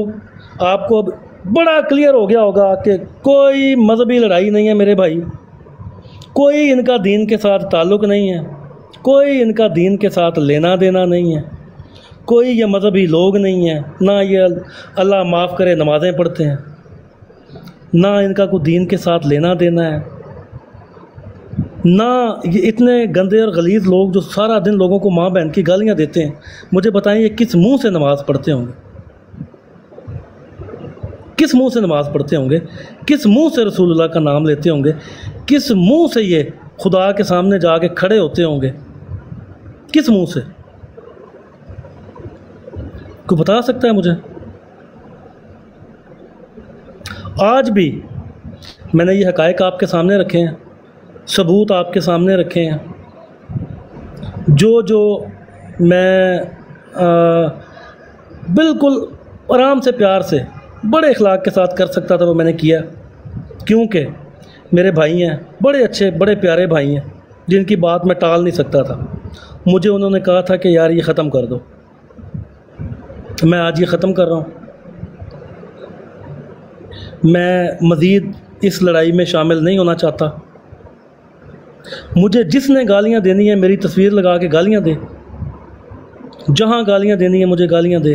आपको अब बड़ा क्लियर हो गया होगा कि कोई मजहबी लड़ाई नहीं है मेरे भाई, कोई इनका दीन के साथ ताल्लुक़ नहीं है, कोई इनका दीन के साथ लेना देना नहीं है, कोई ये मजहबी लोग नहीं है, ना ये अल्लाह माफ़ करे नमाज़ें पढ़ते हैं, ना इनका कोई दीन के साथ लेना देना है, ना ये इतने गंदे और गलीज़ लोग जो सारा दिन लोगों को माँ बहन की गालियाँ देते हैं। मुझे बताएं ये किस मुंह से नमाज़ पढ़ते होंगे, किस मुंह से नमाज़ पढ़ते होंगे, किस मुंह से रसूलुल्लाह का नाम लेते होंगे, किस मुंह से ये खुदा के सामने जाके खड़े होते होंगे, किस मुंह से? कोई बता सकता है मुझे? आज भी मैंने ये हक़ाइक़ आपके सामने रखे हैं, सबूत आपके सामने रखे हैं। जो मैं बिल्कुल आराम से प्यार से बड़े अखलाक के साथ कर सकता था वो मैंने किया, क्योंकि मेरे भाई हैं, बड़े अच्छे बड़े प्यारे भाई हैं जिनकी बात मैं टाल नहीं सकता था। मुझे उन्होंने कहा था कि यार ये ख़त्म कर दो, मैं आज ये ख़त्म कर रहा हूँ। मैं मज़ीद इस लड़ाई में शामिल नहीं होना चाहता। मुझे जिसने गालियाँ देनी है मेरी तस्वीर लगा के गालियाँ दे, जहाँ गालियाँ देनी है मुझे गालियाँ दे।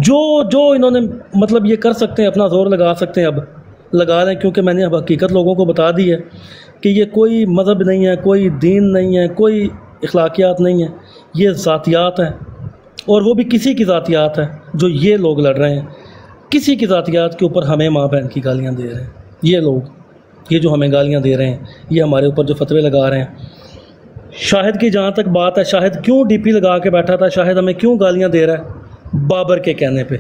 जो इन्होंने मतलब ये कर सकते हैं, अपना ज़ोर लगा सकते हैं, अब लगा लें, क्योंकि मैंने अब हकीकत लोगों को बता दी है कि ये कोई मज़हब नहीं है, कोई दीन नहीं है, कोई अखलाकियात नहीं है, ये ज़ातियात हैं, और वो भी किसी की ज़ातियात है जो ये लोग लड़ रहे हैं। किसी की ज़ातियात के ऊपर हमें माँ बहन की गालियाँ दे रहे हैं ये लोग, ये जो हमें गालियाँ दे रहे हैं, ये हमारे ऊपर जो फतवे लगा रहे हैं। शाहिद की जहाँ तक बात है, शाहिद क्यों डीपी लगा के बैठा था, शाहिद हमें क्यों गालियाँ दे रहा है? बाबर के कहने पे।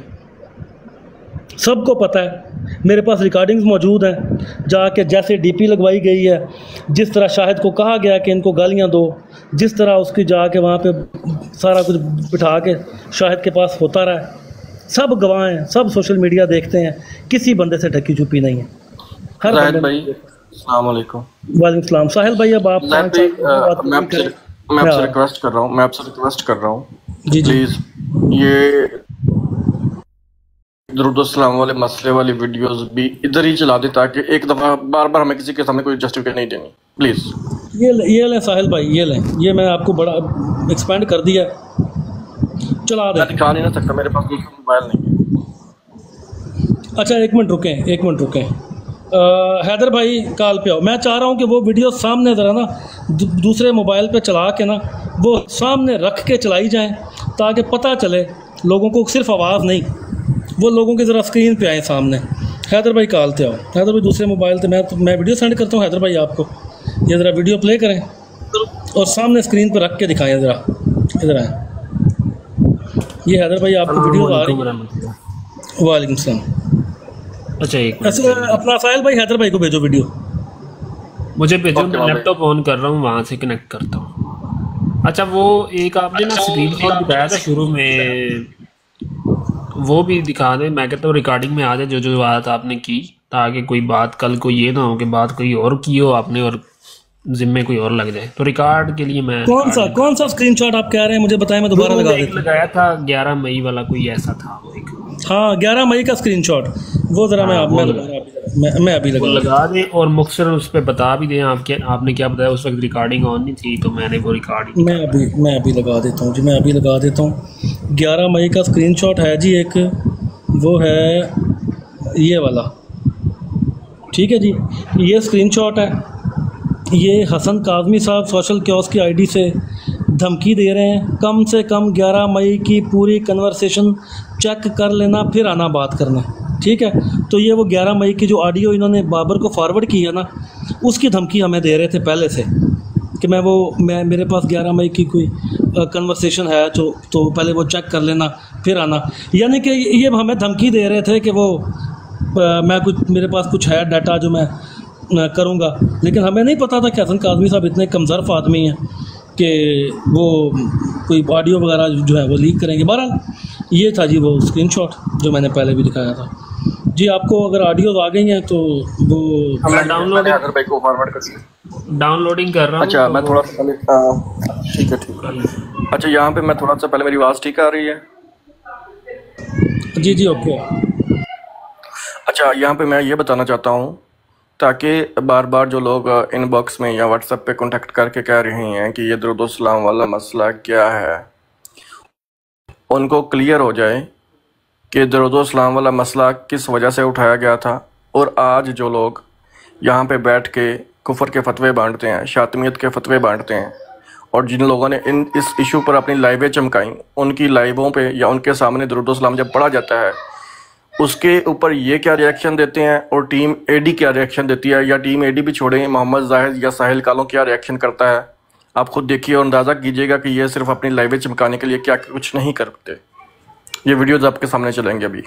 सबको पता है, मेरे पास रिकॉर्डिंग्स मौजूद हैं, जाके जैसे डीपी लगवाई गई है, जिस तरह शाहिद को कहा गया कि इनको गालियाँ दो, जिस तरह उसकी जाके वहाँ पे सारा कुछ बिठा के शाहिद के पास होता रहा है। सब गवाह हैं, सब सोशल मीडिया देखते हैं, किसी बंदे से ढकी छुपी नहीं है। हर साहिल भाई अस्सलाम वालेकुम। वालेकुम सलाम। साहिल भाई अब आप मैं आपसे रिक्वेस्ट कर रहा हूँ जी जी, प्लीज ये दुरूद सलाम वाले मसले वाली वीडियोस भी इधर ही चला दे, ताकि एक दफ़ा बार बार हमें किसी के सामने कोई जस्टिफिकेशन नहीं देनी, प्लीज़। ये लें साहिल भाई, ये लें, ये मैं आपको बड़ा एक्सपेंड कर दिया, चला दें। दिखा नहीं ना सकता, मेरे पास दूसरा मोबाइल नहीं है। अच्छा एक मिनट रुकें हैदर भाई कॉल पे आओ। मैं चाह रहा हूँ कि वो वीडियो सामने ज़रा ना दूसरे मोबाइल पे चला के ना वो सामने रख के चलाई जाएँ, ताकि पता चले लोगों को, सिर्फ आवाज़ नहीं, वो लोगों के ज़रा स्क्रीन पे आए सामने। हैदर भाई कॉल पे आओ। हैदर भाई दूसरे मोबाइल पे मैं वीडियो सेंड करता हूँ हैदर भाई आपको, ये ज़रा वीडियो प्ले करें और सामने स्क्रीन पर रख के दिखाएं ज़रा। इधर आए, ये हैदर भाई आपको वीडियो आ रही है। वालेकुम सलाम। अच्छा एक अपना साहिल भाई हैदर भाई को भेजो वीडियो, मुझे भेजो, मैं लैपटॉप ऑन कर रहा हूँ, वहाँ से कनेक्ट करता हूँ। अच्छा वो एक आपने ना स्क्रीन शॉट दिखाया था शुरू में, वो भी दिखा दें। मैं कहता हूँ रिकॉर्डिंग में आ जाए जो बात आपने की, ताकि कोई बात कल को ये ना हो कि बात कोई और की हो आपने और जिम्मे कोई और लग जाए। तो रिकॉर्ड के लिए मैं कौन सा स्क्रीनशॉट आप कह रहे हैं मुझे बताएं, मैं दोबारा लगा देता हूं। लगाया था 11 मई वाला कोई ऐसा था वो एक, हाँ 11 मई का स्क्रीनशॉट, वो ज़रा मैं अभी लगा दें और मुख्तसर उस पर बता भी दें आपने क्या बताया उस वक्त रिकॉर्डिंग ऑन नहीं थी, तो मैंने वो रिकॉर्डिंग मैं अभी लगा देता हूँ जी, मैं अभी लगा देता हूँ। 11 मई का स्क्रीनशॉट है जी एक, वो है ये वाला, ठीक है जी, ये स्क्रीनशॉट है। ये हसन काज़मी साहब सोशल क्योस की आईडी से धमकी दे रहे हैं, कम से कम 11 मई की पूरी कन्वर्सेशन चेक कर लेना, फिर आना बात करना, ठीक है। तो ये वो 11 मई की जो ऑडियो इन्होंने बाबर को फॉरवर्ड की है ना, उसकी धमकी हमें दे रहे थे पहले से कि मैं मेरे पास 11 मई की कोई कन्वर्सेशन है तो पहले वो चेक कर लेना फिर आना। यानी कि ये हमें धमकी दे रहे थे कि वो मेरे पास कुछ है डाटा जो मैं करूँगा, लेकिन हमें नहीं पता था कि हसन काज़मी साहब इतने कमज़र्फ आदमी हैं कि वो कोई ऑडियो वगैरह जो है वो लीक करेंगे। बहरहाल ये था जी वो स्क्रीनशॉट जो मैंने पहले भी दिखाया था जी। आपको अगर ऑडियोज आ गई हैं तो वो डाउनलोडिंग कर रहा हूँ। अच्छा मैं थोड़ा सा पहले, ठीक है। अच्छा यहाँ पे मैं थोड़ा सा पहले, मेरी आवाज़ ठीक आ रही है? जी ओके। अच्छा यहाँ पे मैं ये बताना चाहता हूँ, ताकि बार बार जो लोग इनबॉक्स में या व्हाट्सएप पे कांटेक्ट करके कह रहे हैं कि ये दुरूद सलाम वाला मसला क्या है, उनको क्लियर हो जाए कि दुरूद सलाम वाला मसला किस वजह से उठाया गया था। और आज जो लोग यहाँ पे बैठ के कुफर के फतवे बांटते हैं, शातिमियत के फतवे बांटते हैं, और जिन लोगों ने इस इशू पर अपनी लाइवें चमकाई, उनकी लाइवों पे या उनके सामने दुरूद सलाम जब पढ़ा जाता है, उसके ऊपर ये क्या रिएक्शन देते हैं और टीम एडी क्या रिएक्शन देती है, या टीम एडी भी छोड़ें, मोहम्मद जाहिद या साहिल कालों क्या रिएक्शन करता है, आप खुद देखिए और अंदाज़ा कीजिएगा कि ये सिर्फ अपनी लाइवें चमकाने के लिए क्या कुछ नहीं करते। ये वीडियोज़ आपके सामने चलेंगे अभी।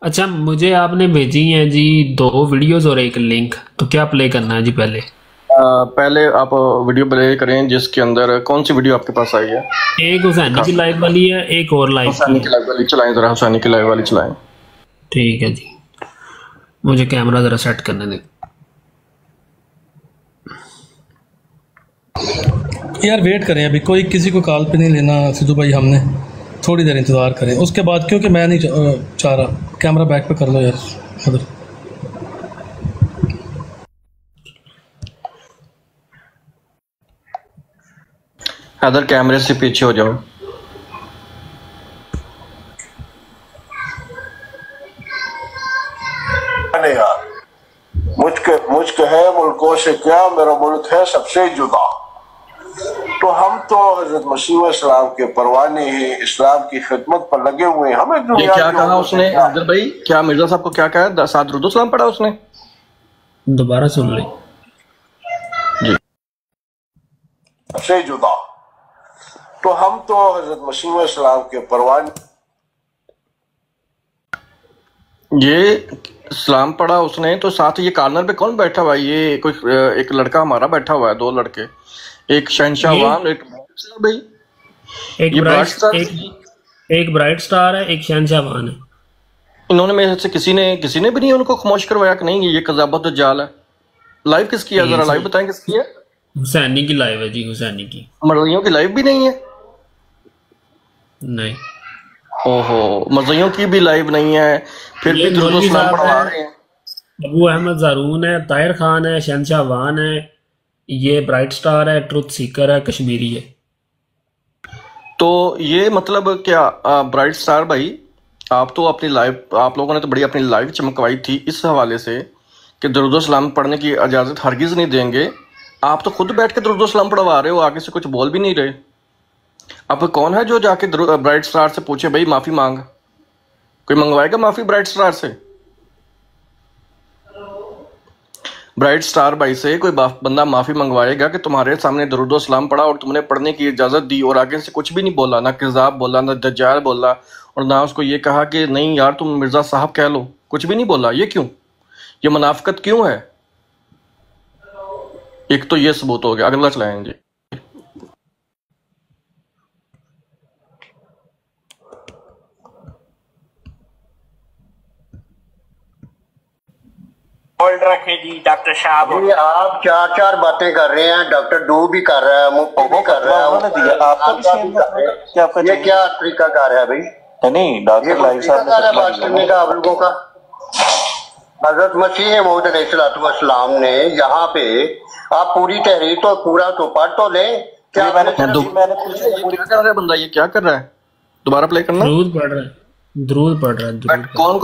अच्छा मुझे आपने भेजी हैं जी 2 वीडियोज़ और एक लिंक, तो क्या प्ले करना है जी? पहले आप वीडियो प्ले करें जिसके अंदर कौन सी वीडियो आपके पास आई है? एक हुसैनी की लाइव वाली है, एक और लाइव वाली चलाएं, जरा हुसैनी की लाइव वाली चलाएं। ठीक है जी, मुझे कैमरा जरा सेट करने दें। यार वेट करें, अभी कोई किसी को कॉल पे नहीं लेना सिद्धू भाई, हमने थोड़ी देर इंतज़ार करें उसके बाद, क्योंकि मैं नहीं चाह रहा। कैमरा बैक पे कर लो यार उधर। अदर कैमरे से पीछे हो जाओ। मुझको है मुल्कों से क्या, मेरा मुल्क है सबसे जुदा। तो हम तो हजरत मसीह इस्लाम के परवाने हैं, इस्लाम की खिदमत पर लगे हुए हैं। हमें ये क्या कहा उसने अफजल भाई? क्या मिर्जा साहब को क्या कहा? साथ दुरूद सलाम पढ़ा उसने? दोबारा सुन ले जी। सबसे जुदा। तो हम तो हजरत मसीह इस्लाम के परवाने। ये सलाम पढ़ा उसने, तो साथ ये कॉर्नर पे कौन बैठा हुआ है? ये कोई एक लड़का हमारा बैठा हुआ है, दो लड़के, एक शहनशाहवान, एक भाई, एक ब्राइट स्टार है, एक शहनशाहवान है। इन्होंने में से किसी ने भी नहीं उनको खामोश करवाया कि नहीं ये कज़ाबत जाल है? लाइव किसकी है? जरा लाइव बताएं किसकी है? हुसैनी की लाइव है जी, हुसैनी की। मरज़ियों की लाइव भी नहीं है? नहीं। ओहो, मरज़ियों की भी लाइव नहीं है, फिर भी दुरूद सलाम पढ़वा रहे हैं। अबू अहमद ज़ारून है, ताहिर खान है, शहनशाहवान है, ये ब्राइट स्टार है, ट्रुथ सीकर है, कश्मीरी है। तो ये मतलब क्या ब्राइट स्टार भाई, आप तो अपनी लाइव, आप लोगों ने तो बड़ी अपनी लाइव चमकवाई थी इस हवाले से कि दुरूद सलाम पढ़ने की इजाज़त हरगिज़ नहीं देंगे। आप तो खुद बैठ के दुरूद सलाम पढ़वा रहे हो, आगे से कुछ बोल भी नहीं रहे। अब कौन है जो जाके ब्राइट स्टार से पूछे भाई माफ़ी मांग? कोई मंगवाएगा माफ़ी ब्राइट स्टार से? ब्राइट स्टार भाई से कोई बंदा माफ़ी मंगवाएगा कि तुम्हारे सामने दुरूद सलाम पढ़ा और तुमने पढ़ने की इजाज़त दी और आगे से कुछ भी नहीं बोला, ना किज़ाब बोला, ना दज्जाल बोला, और ना उसको ये कहा कि नहीं यार तुम मिर्ज़ा साहब कह लो? कुछ भी नहीं बोला। ये क्यों? ये मुनाफिकत क्यों है? एक तो ये सबूत हो गया। अगला चलाएं जी। होल्ड रखे जी डॉक्टर साहब। जी आप चार चार बातें कर रहे हैं, डॉक्टर डू भी कर रहा है, मुफ्ती भी कर रहा है, ये क्या तरीकाकार है भाई? नहीं डॉक्टर लाइव साहब ने बात करने का आप लोगों का। हजरत मसीह मौऊद अलैहिस्सलाम ने यहाँ पे आप पूरी तहरीर तो पूरा तो पढ़ तो ले। क्या क्या कर रहा है बंदा? ये क्या कर रहा है? दोबारा प्ले करना। दुरूद पढ़ रहा है। कौन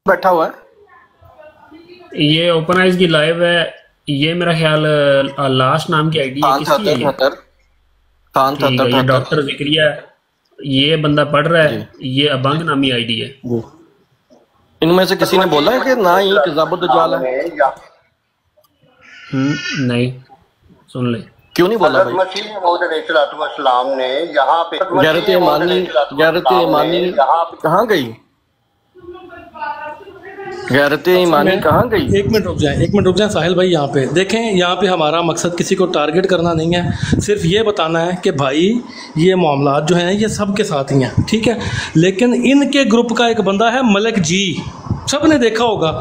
बैठा हुआ है? ये ओपन आइज की लाइव है। ये मेरा ख्याल लास्ट नाम की आईडी है, किसकी है ये? डॉक्टर जिक्रिया, ये बंदा पढ़ रहा है, ये अबंग नामी आईडी है। इनमें से किसी ने बोला है कि ना ये किज़ाबत दज्जाल है? नहीं, सुन ले। क्यों नहीं बोला भाई? मसीह मौऊद अलैहिस्सलाम ने यहाँ पे गैरत ईमानी कहाँ गई? गैरत ईमानी कहाँ गई? एक मिनट रुक जाएं साहिल भाई। यहाँ पे देखें, यहाँ पे हमारा मकसद किसी को टारगेट करना नहीं है, सिर्फ ये बताना है कि भाई ये मामलात जो हैं ये सब के साथ ही हैं, ठीक है। लेकिन इनके ग्रुप का एक बंदा है मलिक जी, सब ने देखा होगा,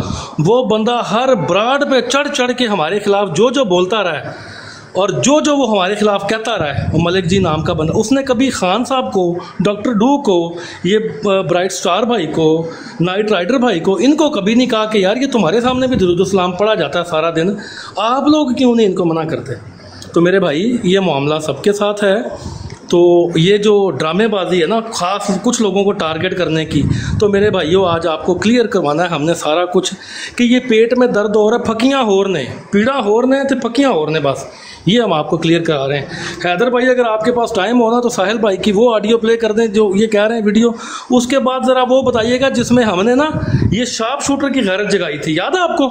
वो बंदा हर ब्राड पे चढ़ चढ़ के हमारे खिलाफ जो जो बोलता रहा है और जो वो हमारे खिलाफ कहता रहा है, वो मलिक जी नाम का बंदा। उसने कभी खान साहब को, डॉक्टर डू को, ये ब्राइट स्टार भाई को, नाइट राइडर भाई को, इनको कभी नहीं कहा कि यार ये तुम्हारे सामने भी दुरूद सलाम पढ़ा जाता है सारा दिन, आप लोग क्यों नहीं इनको मना करते? तो मेरे भाई ये मामला सबके साथ है। तो ये जो ड्रामेबाजी है ना, ख़ास कुछ लोगों को टारगेट करने की, तो मेरे भाइयों आज आपको क्लियर करवाना है हमने सारा कुछ कि ये पेट में दर्द हो रहा है, फकियाँ हो रहे, पीड़ा हो रहे तो फकियाँ हो रहे, बस ये हम आपको क्लियर करा रहे हैं। हैदर भाई अगर आपके पास टाइम हो ना तो साहिल भाई की वो ऑडियो प्ले कर दें जो ये कह रहे हैं वीडियो, उसके बाद ज़रा वो बताइएगा जिसमें हमने ना ये शार्प शूटर की गैरत जगाई थी, याद है आपको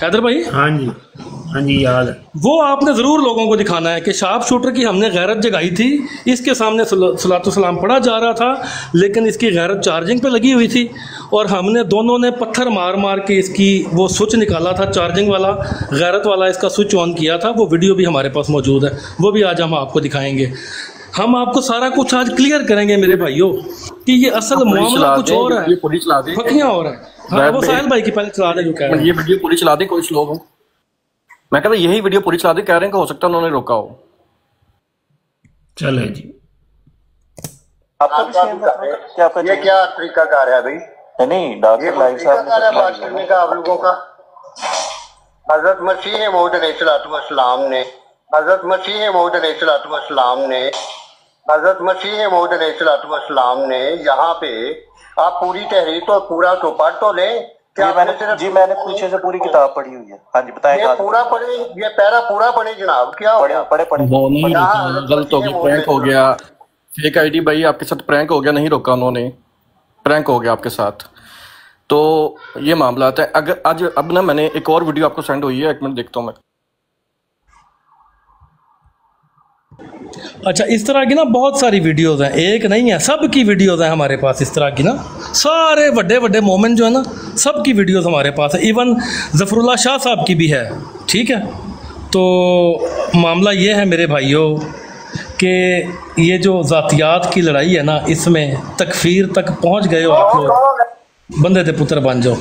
हैदर भाई? हाँ जी याद है। वो आपने ज़रूर लोगों को दिखाना है कि शार्प शूटर की हमने गैरत जगाई थी, इसके सामने सलातो सलाम पढ़ा जा रहा था लेकिन इसकी गैरत चार्जिंग पे लगी हुई थी और हमने दोनों ने पत्थर मार मार के इसकी वो स्विच निकाला था, चार्जिंग वाला गैरत वाला इसका स्विच ऑन किया था। वो वीडियो भी हमारे पास मौजूद है, वो भी आज हम आपको दिखाएंगे। हम आपको सारा कुछ आज क्लियर करेंगे मेरे भाइयों कि ये असल मामला कुछ और है, फकियाँ और है। हाँ वो साहिल भाई की पहले चला दे जो कह रहे हैं। ये वीडियो पूरी चला दे कुछ लोग, मैं कहता यही वीडियो पूरी चला दे, कह रहे हैं कि हो सकता है उन्होंने रोका हो। चले जी। ये क्या तरीकाकार है भाई? नहीं डॉक्टर लाइव साहब ने बात करने का आप लोगों का। हजरत मसीह मौऊद अलैहिस्सलाम ने हजरत मसीह मौऊद अलैहिस्सलाम ने यहाँ पे आप पूरी तहरीर तो पूरा तो पढ़ तो ले। मैंने पीछे से पूरी किताब पढ़ी हुई है। हाँ जी बताएं। ये पूरा पढ़े, ये पैरा पूरा पढ़े जनाब। क्या हो गया? पढ़े वो नहीं रोका, गलत हो गया, प्रैंक हो गया। फेक आईडी भाई आपके साथ प्रैंक हो गया, नहीं रोका उन्होंने, प्रैंक हो गया आपके साथ। तो ये मामला आता है। अगर आज अब ना मैंने एक और वीडियो आपको सेंड हुई है, 1 मिनट देखता हूँ मैं। अच्छा, इस तरह की ना बहुत सारी वीडियोज़ हैं, एक नहीं है, सब की वीडियोज़ हैं हमारे पास। इस तरह की ना सारे बड़े बड़े मोमेंट जो है ना, सब की वीडियोज़ हमारे पास है। इवन ज़फ़रुल्लाह शाह साहब की भी है। ठीक है, तो मामला ये है मेरे भाइयों कि ये जो ज़ातियात की लड़ाई है ना, इसमें तकफीर तक पहुँच गए हो आप लोग, बंदे दे पुत्र बन जाओ।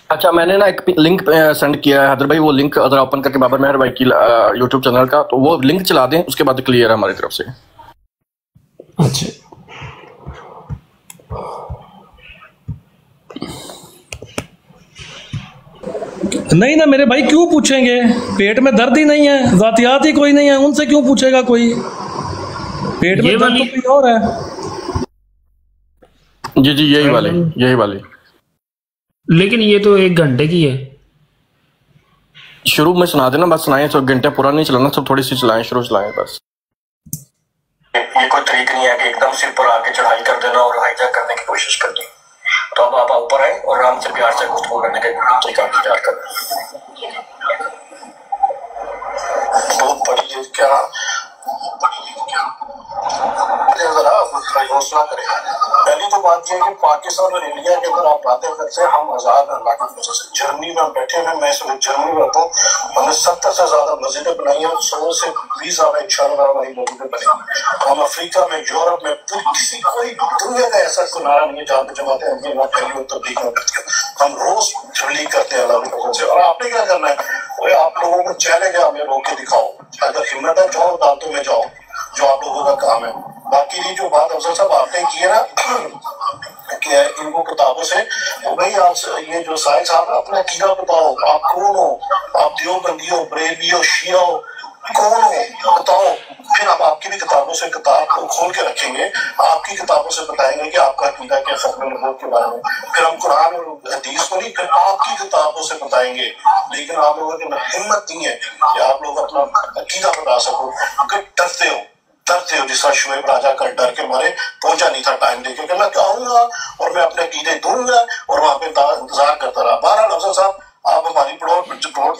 अच्छा, मैंने ना एक लिंक सेंड किया है हैदर भाई, वो लिंक अगर ओपन करके बाबर मेहर भाई की यूट्यूब चैनल का, तो वो लिंक चला दें, उसके बाद क्लियर है हमारी तरफ से। अच्छा, नहीं ना मेरे भाई, क्यों पूछेंगे? पेट में दर्द ही नहीं है, ज़ातियात ही कोई नहीं है, उनसे क्यों पूछेगा कोई? पेट में दर्द तो कोई और है। जी जी, यही वाली। लेकिन ये तो 1 घंटे की है। शुरू में सुना देना, बस सुनाएं, तो घंटे पूरा नहीं चलाना, सब थोड़ी सी चलाएं, शुरू चलाएं बस। ये कोई तरीक नहीं है कि एकदम से ऊपर आके चढ़ाई कर देना और हाईजैक करने की कोशिश करनी। तो अब आप ऊपर आए और आराम से प्यार से गुफ्तगू करने के तरीका इख्तियार करें। बहुत बड़ी है क्या? हौसला करें। पहली तो बात यह है कि पाकिस्तान और इंडिया के अंदर आप बातें करते हैं, हम आजाद हैं अल्लाह की वजह से। जर्मनी में बैठे हुए, मैं इस वक्त जर्मनी में रहता हूँ, हमने 70 से ज्यादा मस्जिदें बनाई हैं, 100 से 20 ज्यादा इंशाअल्लाह हमारी मस्जिदें बनेंगी। हम अफ्रीका में, यूरोप में, किसी कोई दुनिया का ऐसा किनारा नहीं है जहाँ पे जमातें फैली तब्दील न करती है। हम रोज तब्लीग करते हैं अल्लाह की वजह से। और आपने क्या करना है, आप लोगों को चैलेंज है, हमें रोक के दिखाओ। अगर हिम्मत है जाओ, दांतों में जाओ, जो आप लोगों का काम है। बाकी ये जो बात अफसर साहब आपने की है ना कि इनको किताबों से, तो भाई आप ये जो साहिब साहब अपना अकीदा बताओ, आप कौन हो? आप देवबंदी हो, बरेली हो, शिया हो, कौन हो बताओ। फिर हम आपकी भी किताबों से किताब को खोल के रखेंगे, आपकी किताबों से बताएंगे कि आपका अकीदा क्या खत्म नबूवत के बारे में। फिर हम कुरान और हदीस को नहीं, फिर आपकी किताबों से बताएंगे। लेकिन आप लोगों की हिम्मत नहीं है कि आप लोग अपना अकीदा बता सको, क्योंकि डरते हो जिस तरह शुएब राजा कर डर के मारे पहुंचा नहीं था टाइम देके कि मैं आऊंगा और मैं अपने अकीदे दूंगा, और वहां पे इंतजार करता रहा। 12 अफसर साहब, आप हमारी प्लॉट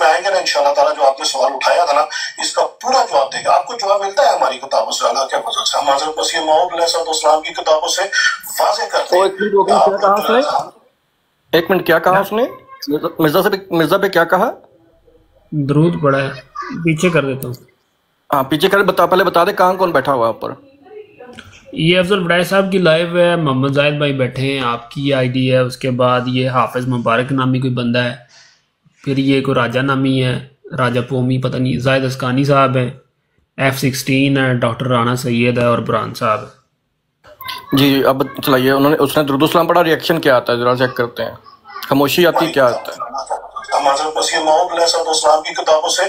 में आएंगे ना इंशाल्लाह ताला, जो आपने सवाल उठाया था ना, इसका पूरा जवाब देंगे। आपको जवाब मिलता है हमारी किताबों से, अल्लाह के फजल से। हम हज़रत मसीह मौऊद अलैहिस्सलाम की किताबों से वाज़ेह करते हैं। एक मिनट, क्या कहा उसने? मिर्जा पे क्या कहा? दरूद पड़ा है, पीछे कर देता हूँ। हाँ पीछे कर, पहले बता दे कहाँ कौन बैठा हुआ है ऊपर। ये अफजल बड़ाई साहब की लाइव है, मोहम्मद जाहिद भाई बैठे हैं, आपकी आईडी है, उसके बाद ये हाफिज मुबारक नामी कोई बंदा है, फिर ये कोई राजा नामी है, राजा पोमी पता नहीं, जाहिद अस्कानी साहब है, F16 है, डॉक्टर राना सैयद है और बुरहान साहब है। जी अब चलाइए। उसने दुरूद सलाम पढ़ा, रिएक्शन क्या आता है जरा चेक करते हैं। खामोशी आती क्या आता है? हम हज़रत मसीह मौऊद अलैहिस्सलाम की किताबों से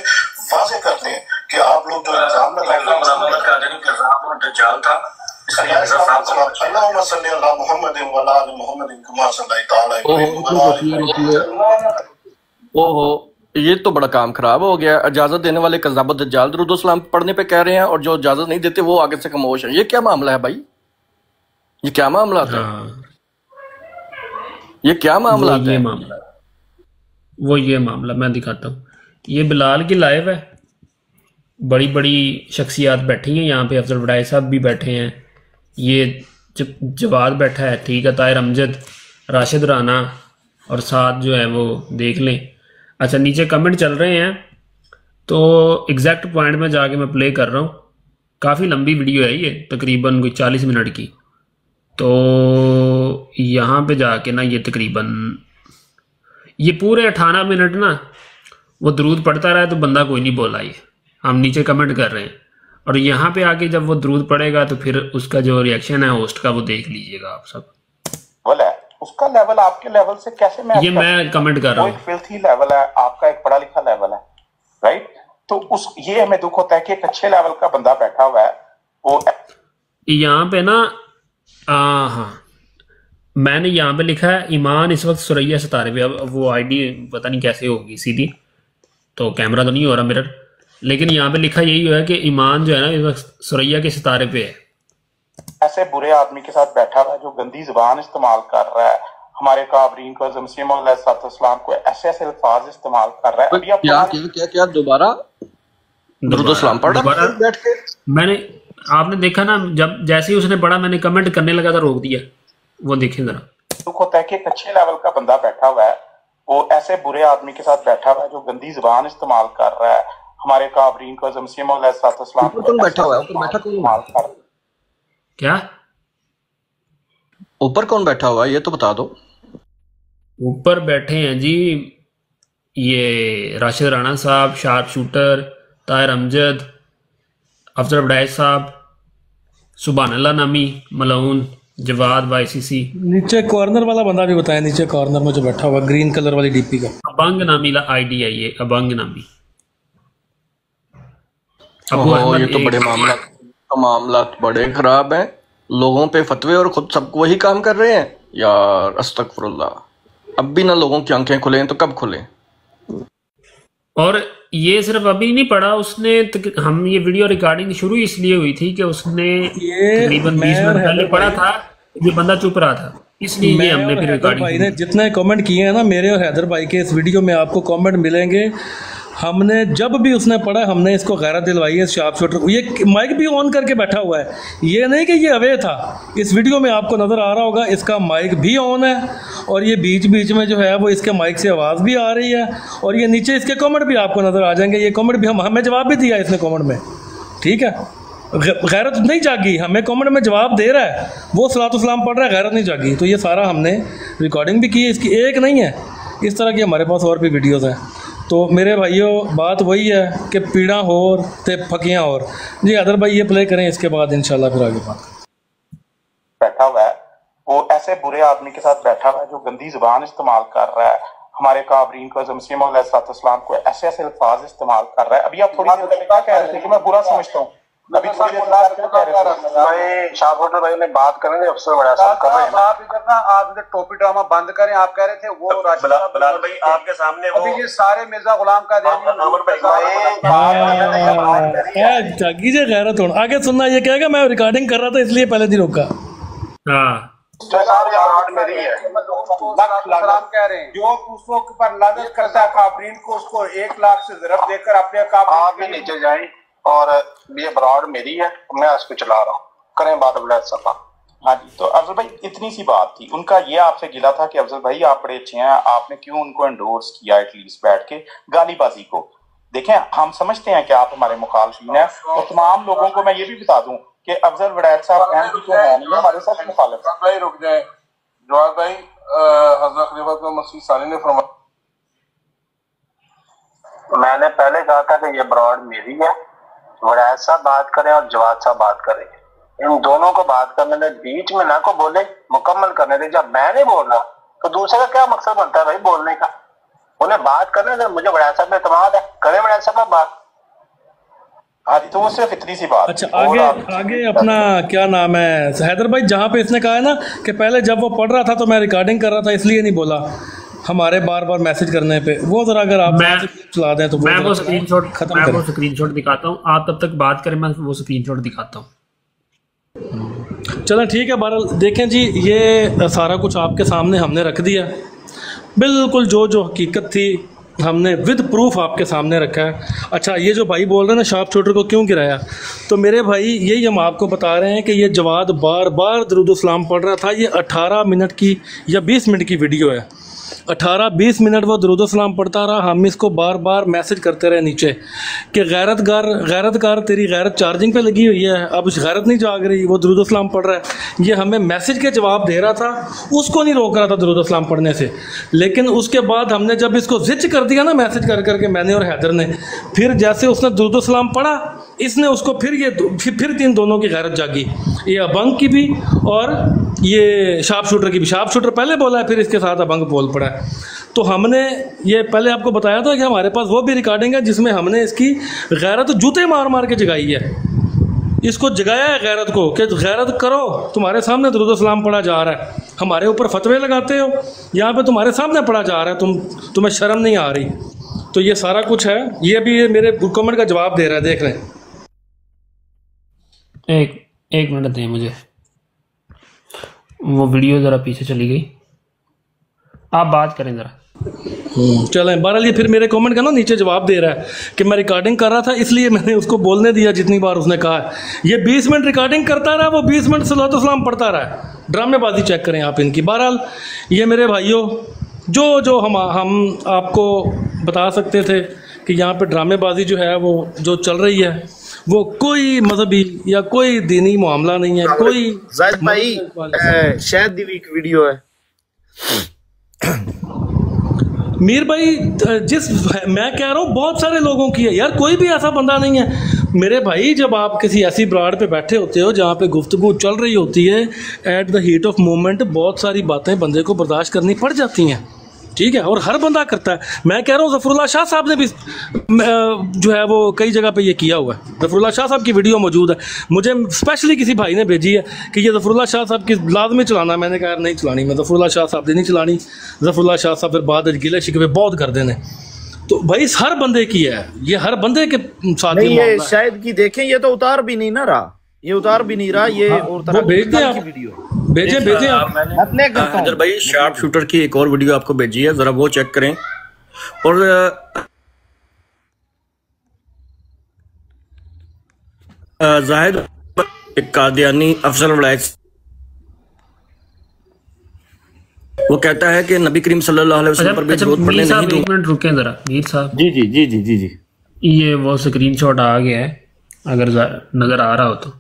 वाज़ेह करते हैं कि आप लोग जो इल्जाम लगाएंगे मोहम्मद का इल्जाम और दज्जाल था। ओहो, ये तो बड़ा काम खराब हो गया। इजाजत देने वाले कज़्ज़ाब दज्जाल दुरूद सलाम पढ़ने पे कह रहे हैं, और जो इजाजत नहीं देते वो आगे से खामोश है। ये क्या मामला है भाई? ये क्या मामला था? ये क्या मामला है? ये मामला मैं दिखाता हूँ। ये बिलाल की लाइव है, बड़ी बड़ी शख्सियात बैठी हैं यहाँ पे, अफजल बड़ाई साहब भी बैठे हैं, ये जवाद बैठा है, ठीक है, ताहिर अमजद, राशिद राना, और साथ जो है वो देख लें। अच्छा, नीचे कमेंट चल रहे हैं, तो एग्जैक्ट पॉइंट में जाके मैं प्ले कर रहा हूँ। काफ़ी लंबी वीडियो है ये, तकरीबन कोई 40 मिनट की। तो यहाँ पे जाके ना ये तकरीबन ये पूरे 18 मिनट ना वो दरूद पढ़ता रहा, तो बंदा कोई नहीं बोला। ये हम नीचे कमेंट कर रहे हैं, और यहाँ पे आके जब वो दरूद पढ़ेगा तो फिर उसका जो रिएक्शन है होस्ट का, वो देख लीजिएगा आप सब। बोला उसका लेवल आपके लेवल से कैसे मैच? ये मैं कमेंट कर रहा हूँ। फिल्थी लेवल है, आपका एक पढ़ा लिखा लेवल है। राइट। तो उस ये हमें दुख होता है कि एक अच्छे लेवल का बंदा बैठा हुआ है वो यहाँ पे ना। हाँ, मैंने यहाँ पे लिखा है ईमान इस वक्त सुरैया सितारे पे। अब वो आईडी पता नहीं कैसे होगी सीधी, तो कैमरा तो नहीं हो रहा मिरर, लेकिन यहाँ पे लिखा यही है कि ईमान जो है ना इस वक्त सुरैया के सितारे पे है। ऐसे बुरे आदमी के साथ बैठा हुआ है जो गंदी जुबान इस्तेमाल कर रहा है, हमारे काबरीन को मसीह को ऐसे ऐसे अल्फाज इस्तेमाल कर रहा है। अभी क्या दोबारा दुरूद सलाम पढ़ा बैठ के? मैंने, आपने देखा ना, जब जैसे ही उसने पढ़ा मैंने कमेंट करने लगा था, रोक दिया। वो देखें जरा। दुख होता है कि एक अच्छे लेवल का बंदा बैठा हुआ है वो ऐसे बुरे आदमी के साथ बैठा हुआ है जो गंदी जुबान इस्तेमाल कर रहा है, हमारे काबरीन को मसीह कौन बैठा हुआ है? ऊपर बैठा कौन है? क्या ऊपर कौन बैठा हुआ है ये तो बता दो। ऊपर बैठे हैं जी ये राशिद राणा साहब, शार्प शूटर, ताहिर अमजद, अफजल बड़ैच साहब, सुभान अल्लाह नामी, मलऊन, जवाद YCC। नीचे कॉर्नर वाला बंदा भी बताया, नीचे कॉर्नर में जो बैठा हुआ ग्रीन कलर वाली डीपी का, अबंग नामी आईडी है ये, अबंग नामी। ये तो बड़े मामला बड़े खराब हैं, लोगों पे फतवे और खुद सब वही काम कर रहे हैं यार। अस्तगफुरुल्लाह। अब भी ना लोगों की आंखें खुले तो कब खुले? और ये सिर्फ अभी नहीं पढ़ा उसने, हम ये वीडियो रिकॉर्डिंग शुरू इसलिए हुई थी कि उसने तकरीबन 20 मिनट पहले पढ़ा था, ये बंदा चुप रहा था, इसलिए ये हमने फिर रिकॉर्डिंग। भाई ने जितने कमेंट किए हैं ना मेरे और हैदर भाई के इस वीडियो में, आपको कमेंट मिलेंगे। हमने जब भी उसने पढ़ा हमने इसको गैरत दिलवाई है। शार्प शूटर को ये माइक भी ऑन करके बैठा हुआ है, ये नहीं कि ये अवे था। इस वीडियो में आपको नज़र आ रहा होगा इसका माइक भी ऑन है और ये बीच बीच में जो है वो इसके माइक से आवाज़ भी आ रही है। और ये नीचे इसके कमेंट भी आपको नज़र आ जाएंगे। ये कमेंट भी हमें जवाब भी दिया इसने कमेंट में, ठीक है। गैरत नहीं जागी, हमें कमेंट में जवाब दे रहा है, वो सलातो सलाम पढ़ रहा है, गैरत नहीं जागी। तो ये सारा हमने रिकॉर्डिंग भी की है, इसकी एक नहीं है, इस तरह की हमारे पास और भी वीडियोज़ हैं। तो मेरे भाइयों बात वही है कि पीड़ा हो ते फकियाँ और जी। अदर भाई ये प्ले करें, इसके बाद इंशाल्लाह फिर आगे बात। बैठा हुआ है वो ऐसे बुरे आदमी के साथ बैठा हुआ है जो गंदी जुबान इस्तेमाल कर रहा है, हमारे काबरीन को मसीह को ऐसे ऐसे अल्फाज इस्तेमाल कर रहा है। अभी आप थोड़ी देर पहले क्या कह रहे थे कि मैं बुरा समझता हूँ, अभी थोड़ी देर बाद क्या कह रहे थे? भाई शाहरुख भाई ने बात करेंगे अफसर बड़ा साहब कर रहे हैं। आप इधर ना, आप इधर टोपी ड्रामा बंद करें। आप कह रहे थे वो बिलाल भाई आपके सामने वो अभी ये सारे मिर्जा गुलाम का जागी जे गैरत हो। आगे सुनना, ये कहेगा मैं रिकॉर्डिंग कर रहा था इसलिए पहले नहीं रोका। हाँ मेरी है सलाम कह रहे हैं जो दूसरों के ऊपर लानत करता है काबरीन को, उसको 1 लाख से ज़रब देकर अपने आप भी नीचे जाए। और ये ब्रॉड मेरी है, मैं इसको चला रहा हूँ, करें बात अब्दुल सफा। हाँ जी, तो अफजल भाई इतनी सी बात थी। उनका ये आपसे गिला था कि अफजल भाई आप बड़े अच्छे हैं, आपने क्यों उनको एंडोर्स किया एटलीस्ट बैठ के गालीबाजी को। देखें हम समझते हैं कि आप हमारे मुखालफिन हैं, तो तमाम लोगों को मैं ये भी बता दूं कि अफजल वड़ैच साहब एमपी तो है नहीं, हमारे साथ मुखालिफ भाई। रुक जाए जवाब भाई, हज़रत खलीफा मसीह सानी ने फरमाया, मैंने पहले कहा था कि ये ब्रॉड मेरी है, वड़ैच साहब बात करें और जवाद साहब बात करें, इन दोनों को बात करने दे, बीच में ना को बोले, मुकम्मल करने दे। जब मैं नहीं बोल रहा तो दूसरे का क्या मकसद बनता है भाई बोलने का? उन्हें बात करने दे, मुझे वड़ैच साहब में एतमाद है, करें वड़ैच साहब बात। हाँ जी, तो वो सिर्फ इतनी सी बात। अच्छा आगे अपना क्या नाम है हैदर भाई, जहाँ पे इसने कहा है ना कि पहले जब वो पढ़ रहा था तो मैं रिकॉर्डिंग कर रहा था इसलिए नहीं बोला, हमारे बार बार मैसेज करने पे, वो जरा अगर आप चला दें तो मैं वो स्क्रीनशॉट खत्म कर, वो स्क्रीनशॉट दिखाता हूँ, आप तब तक बात करें, मैं वो स्क्रीनशॉट दिखाता हूँ। चलो ठीक है, बहरहाल देखें जी, ये सारा कुछ आपके सामने हमने रख दिया, बिल्कुल जो हकीकत थी हमने विद प्रूफ आपके सामने रखा है। अच्छा ये जो भाई बोल रहे हैं ना शार्प शूटर को क्यों गिराया, तो मेरे भाई यही हम आपको बता रहे हैं कि ये जवाद बार बार दरूद सलाम पढ़ रहा था। ये 18 मिनट की या 20 मिनट की वीडियो है, 18-20 मिनट वो दरूद सलाम पढ़ता रहा। हम इसको बार बार मैसेज करते रहे नीचे कि गैरतगार तेरी गैरत चार्जिंग पे लगी हुई है, अब गैरत नहीं जाग रही, वो दरूद सलाम पढ़ रहा है। ये हमें मैसेज के जवाब दे रहा था, उसको नहीं रोक रहा था दरूद सलाम पढ़ने से। लेकिन उसके बाद हमने जब इसको जिच कर दिया ना मैसेज कर करके, मैंने और हैदर ने, फिर जैसे उसने दरूद सलाम पढ़ा, इसने उसको फिर इन दोनों की गैरत जागी, ये अबंग की भी और ये शार्प शूटर की भी। शार्प शूटर पहले बोला है, फिर इसके साथ अबंग बोल पड़ा है। तो हमने ये पहले आपको बताया था कि हमारे पास वो भी रिकॉर्डिंग है जिसमें हमने इसकी गैरत जूते मार मार के जगाई है, इसको जगाया है गैरत को कि गैरत करो, तुम्हारे सामने दुरूद सलाम पढ़ा जा रहा है, हमारे ऊपर फतवे लगाते हो, यहाँ पे तुम्हारे सामने पढ़ा जा रहा है, तुम्हें शर्म नहीं आ रही। तो ये सारा कुछ है, ये भी ये मेरे कमेंट का जवाब दे रहा है, देख लें। एक मिनट दें मुझे, वो वीडियो ज़रा पीछे चली गई, आप बात करें ज़रा। चलें, बहरहाल ये फिर मेरे कमेंट का ना नीचे जवाब दे रहा है कि मैं रिकॉर्डिंग कर रहा था इसलिए मैंने उसको बोलने दिया जितनी बार उसने कहा है। ये 20 मिनट रिकॉर्डिंग करता रहा, वो 20 मिनट सलातो सलाम पढ़ता रहा, ड्रामेबाजी चेक करें आप इनकी। बहरहाल ये मेरे भाइयों, जो हम आपको बता सकते थे कि यहाँ पे ड्रामेबाजी जो है वो जो चल रही है वो कोई मजहबी या कोई दीनी मामला नहीं है, कोई जाहिद भाई शायद दी वीक वीडियो है। मीर भाई मैं कह रहा हूँ बहुत सारे लोगों की है यार, कोई भी ऐसा बंदा नहीं है मेरे भाई। जब आप किसी ऐसी ब्राड पे बैठे होते हो जहाँ पे गुफ्तगू चल रही होती है, at the heat of moment बहुत सारी बातें बंदे को बर्दाश्त करनी पड़ जाती हैं, ठीक है, और हर बंदा करता है। मैं कह रहा हूँ ज़फ़रुल्लाह शाह साहब ने भी जो है वो कई जगह पे ये किया हुआ है। ज़फ़रुल्लाह शाह साहब की वीडियो मौजूद है, मुझे स्पेशली किसी भाई ने भेजी है कि ये ज़फ़रुल्लाह शाह साहब की लाजमी चलाना। मैंने कहा नहीं चलानी, मैं ज़फ़रुल्लाह शाह साहब ने नहीं चलानी। ज़फ़रुल्लाह शाह साहब फिर बाद गिले शिकवे बहुत कर देने। तो भाई हर बंदे की है, ये हर बंदे के साथ नहीं, ये शायद की देखें, ये तो उतार भी नहीं ना रहा, ये उतार भी नहीं रहा, ये और तरह भेज दें आप, भेजे आप। हैदर भाई शार्प शूटर की एक और वीडियो आपको भेजी है, जरा वो चेक करें। और जाहिद एक कादियानी अफजल वलायत, वो कहता है कि नबी करीम सल्लल्लाहु अलैहि वसल्लम पर भी दुरूद पढ़ने नहीं दूंगा। एक मिनट रुकें जरा मीर साहब। जी जी जी जी जी जी, ये वो स्क्रीनशॉट आ गया है, अगर नजर आ रहा हो तो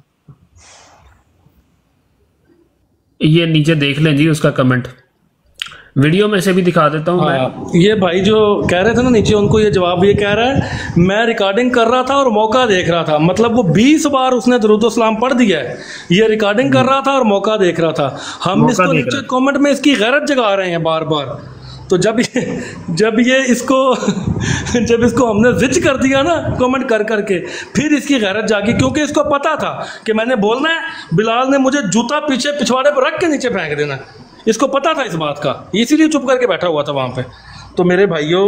ये नीचे देख लें जी, उसका कमेंट वीडियो में से भी दिखा देता हूँ। मैं ये भाई जो कह रहे थे ना नीचे, उनको ये जवाब ये कह रहा है मैं रिकॉर्डिंग कर रहा था और मौका देख रहा था। मतलब वो 20 बार उसने दुरूद सलाम पढ़ दिया है, ये रिकॉर्डिंग कर रहा था और मौका देख रहा था। हम इसको नीचे कमेंट में इसकी गैरत जगा रहे हैं बार बार। तो जब ये इसको हमने जिच कर दिया ना कमेंट कर करके, फिर इसकी गैरत जागी, क्योंकि इसको पता था कि मैंने बोलना है, बिलाल ने मुझे जूता पीछे पिछवाड़े पर रख के नीचे फेंक देना, इसको पता था इस बात का, इसीलिए चुप करके बैठा हुआ था वहाँ पे। तो मेरे भाइयों,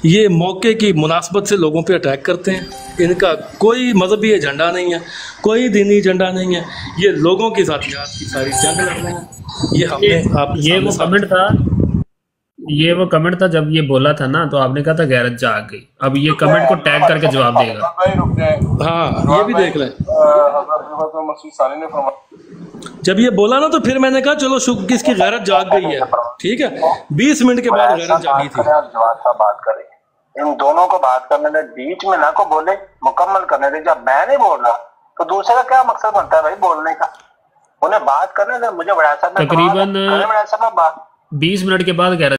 ये मौके की मुनासबत से लोगों पे अटैक करते हैं, इनका कोई मजहबी एजेंडा नहीं है, कोई दीनी एजेंडा नहीं है, ये लोगों की ज़ातियात की सारी जंग लड़ रहे हैं। ये हमने आप ये वो कमेंट था जब ये बोला था ना, तो आपने कहा था गैरत जाग गई। अब ये कमेंट को टैग करके जवाब देगा। हाँ, ये भी देख लें। जब ये बोला ना तो फिर मैंने कहा चलो किसकी गैरत जाग गई है, ठीक है। 20 मिनट के बाद गैरत जागी थी। बात करें, इन दोनों को बात करने में बीच में ना को बोले, मुकम्मल करने दे। जब मैं नहीं बोल रहा तो दूसरे का क्या मकसद बनता है भाई बोलने का? उन्हें बात करने दे, मुझे बड़ा तकरीबन 20 मिनट के बाद गैरत